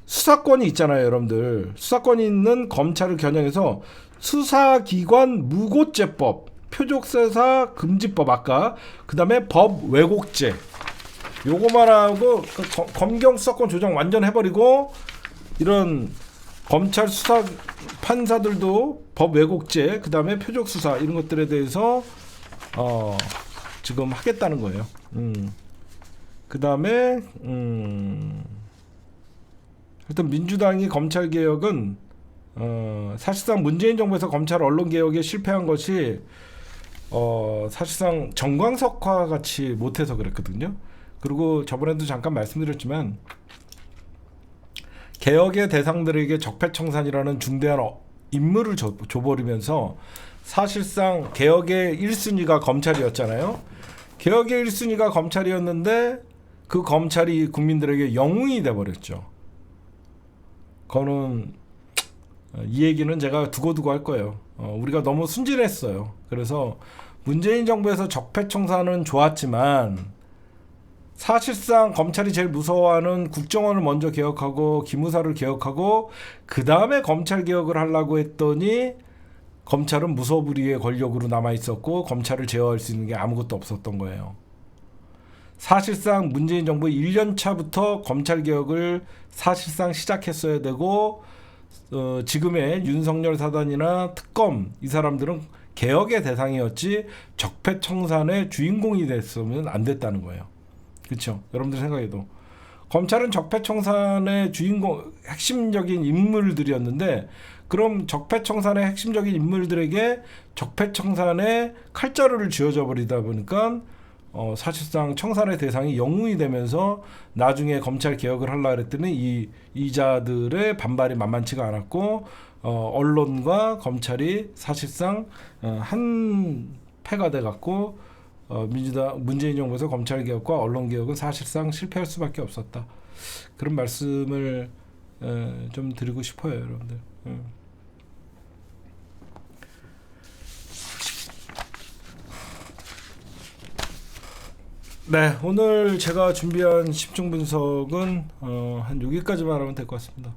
수사권이 있잖아요. 여러분들 수사권이 있는 검찰을 겨냥해서 수사기관 무고죄법, 표적수사 금지법, 아까 그 다음에 법 왜곡죄, 요거만 하고 검경 수사권 조정 완전 해버리고, 이런 검찰 수사 판사들도 법 왜곡죄, 그 다음에 표적 수사, 이런 것들에 대해서 지금 하겠다는 거예요. 그 다음에 일단 민주당이 검찰 개혁은 사실상 문재인 정부에서 검찰 언론 개혁에 실패한 것이 사실상 정광석화 같이 못해서 그랬거든요. 그리고 저번에도 잠깐 말씀드렸지만, 개혁의 대상들에게 적폐청산이라는 중대한 임무를 줘버리면서 사실상 개혁의 1순위가 검찰이었잖아요. 개혁의 1순위가 검찰이었는데 그 검찰이 국민들에게 영웅이 돼버렸죠. 그거는 이 얘기는 제가 두고두고 할 거예요. 우리가 너무 순진했어요. 그래서 문재인 정부에서 적폐청산은 좋았지만 사실상 검찰이 제일 무서워하는 국정원을 먼저 개혁하고 기무사를 개혁하고 그 다음에 검찰 개혁을 하려고 했더니, 검찰은 무소불위의 권력으로 남아있었고 검찰을 제어할 수 있는 게 아무것도 없었던 거예요. 사실상 문재인 정부 1년 차부터 검찰 개혁을 사실상 시작했어야 되고, 지금의 윤석열 사단이나 특검, 이 사람들은 개혁의 대상이었지 적폐청산의 주인공이 됐으면 안 됐다는 거예요. 그렇죠? 여러분들 생각해도 검찰은 적폐청산의 주인공, 핵심적인 인물들이었는데, 그럼 적폐청산의 핵심적인 인물들에게 적폐청산의 칼자루를 쥐어져 버리다 보니까 사실상 청산의 대상이 영웅이 되면서 나중에 검찰 개혁을 하려고 했더니 이자들의 반발이 만만치가 않았고, 언론과 검찰이 사실상 한 패가 돼 갖고 문재인 정부에서 검찰 개혁과 언론 개혁은 사실상 실패할 수밖에 없었다. 그런 말씀을 좀 드리고 싶어요, 여러분들. 네, 오늘 제가 준비한 10중 분석은 한 여기까지만 하면 될 것 같습니다.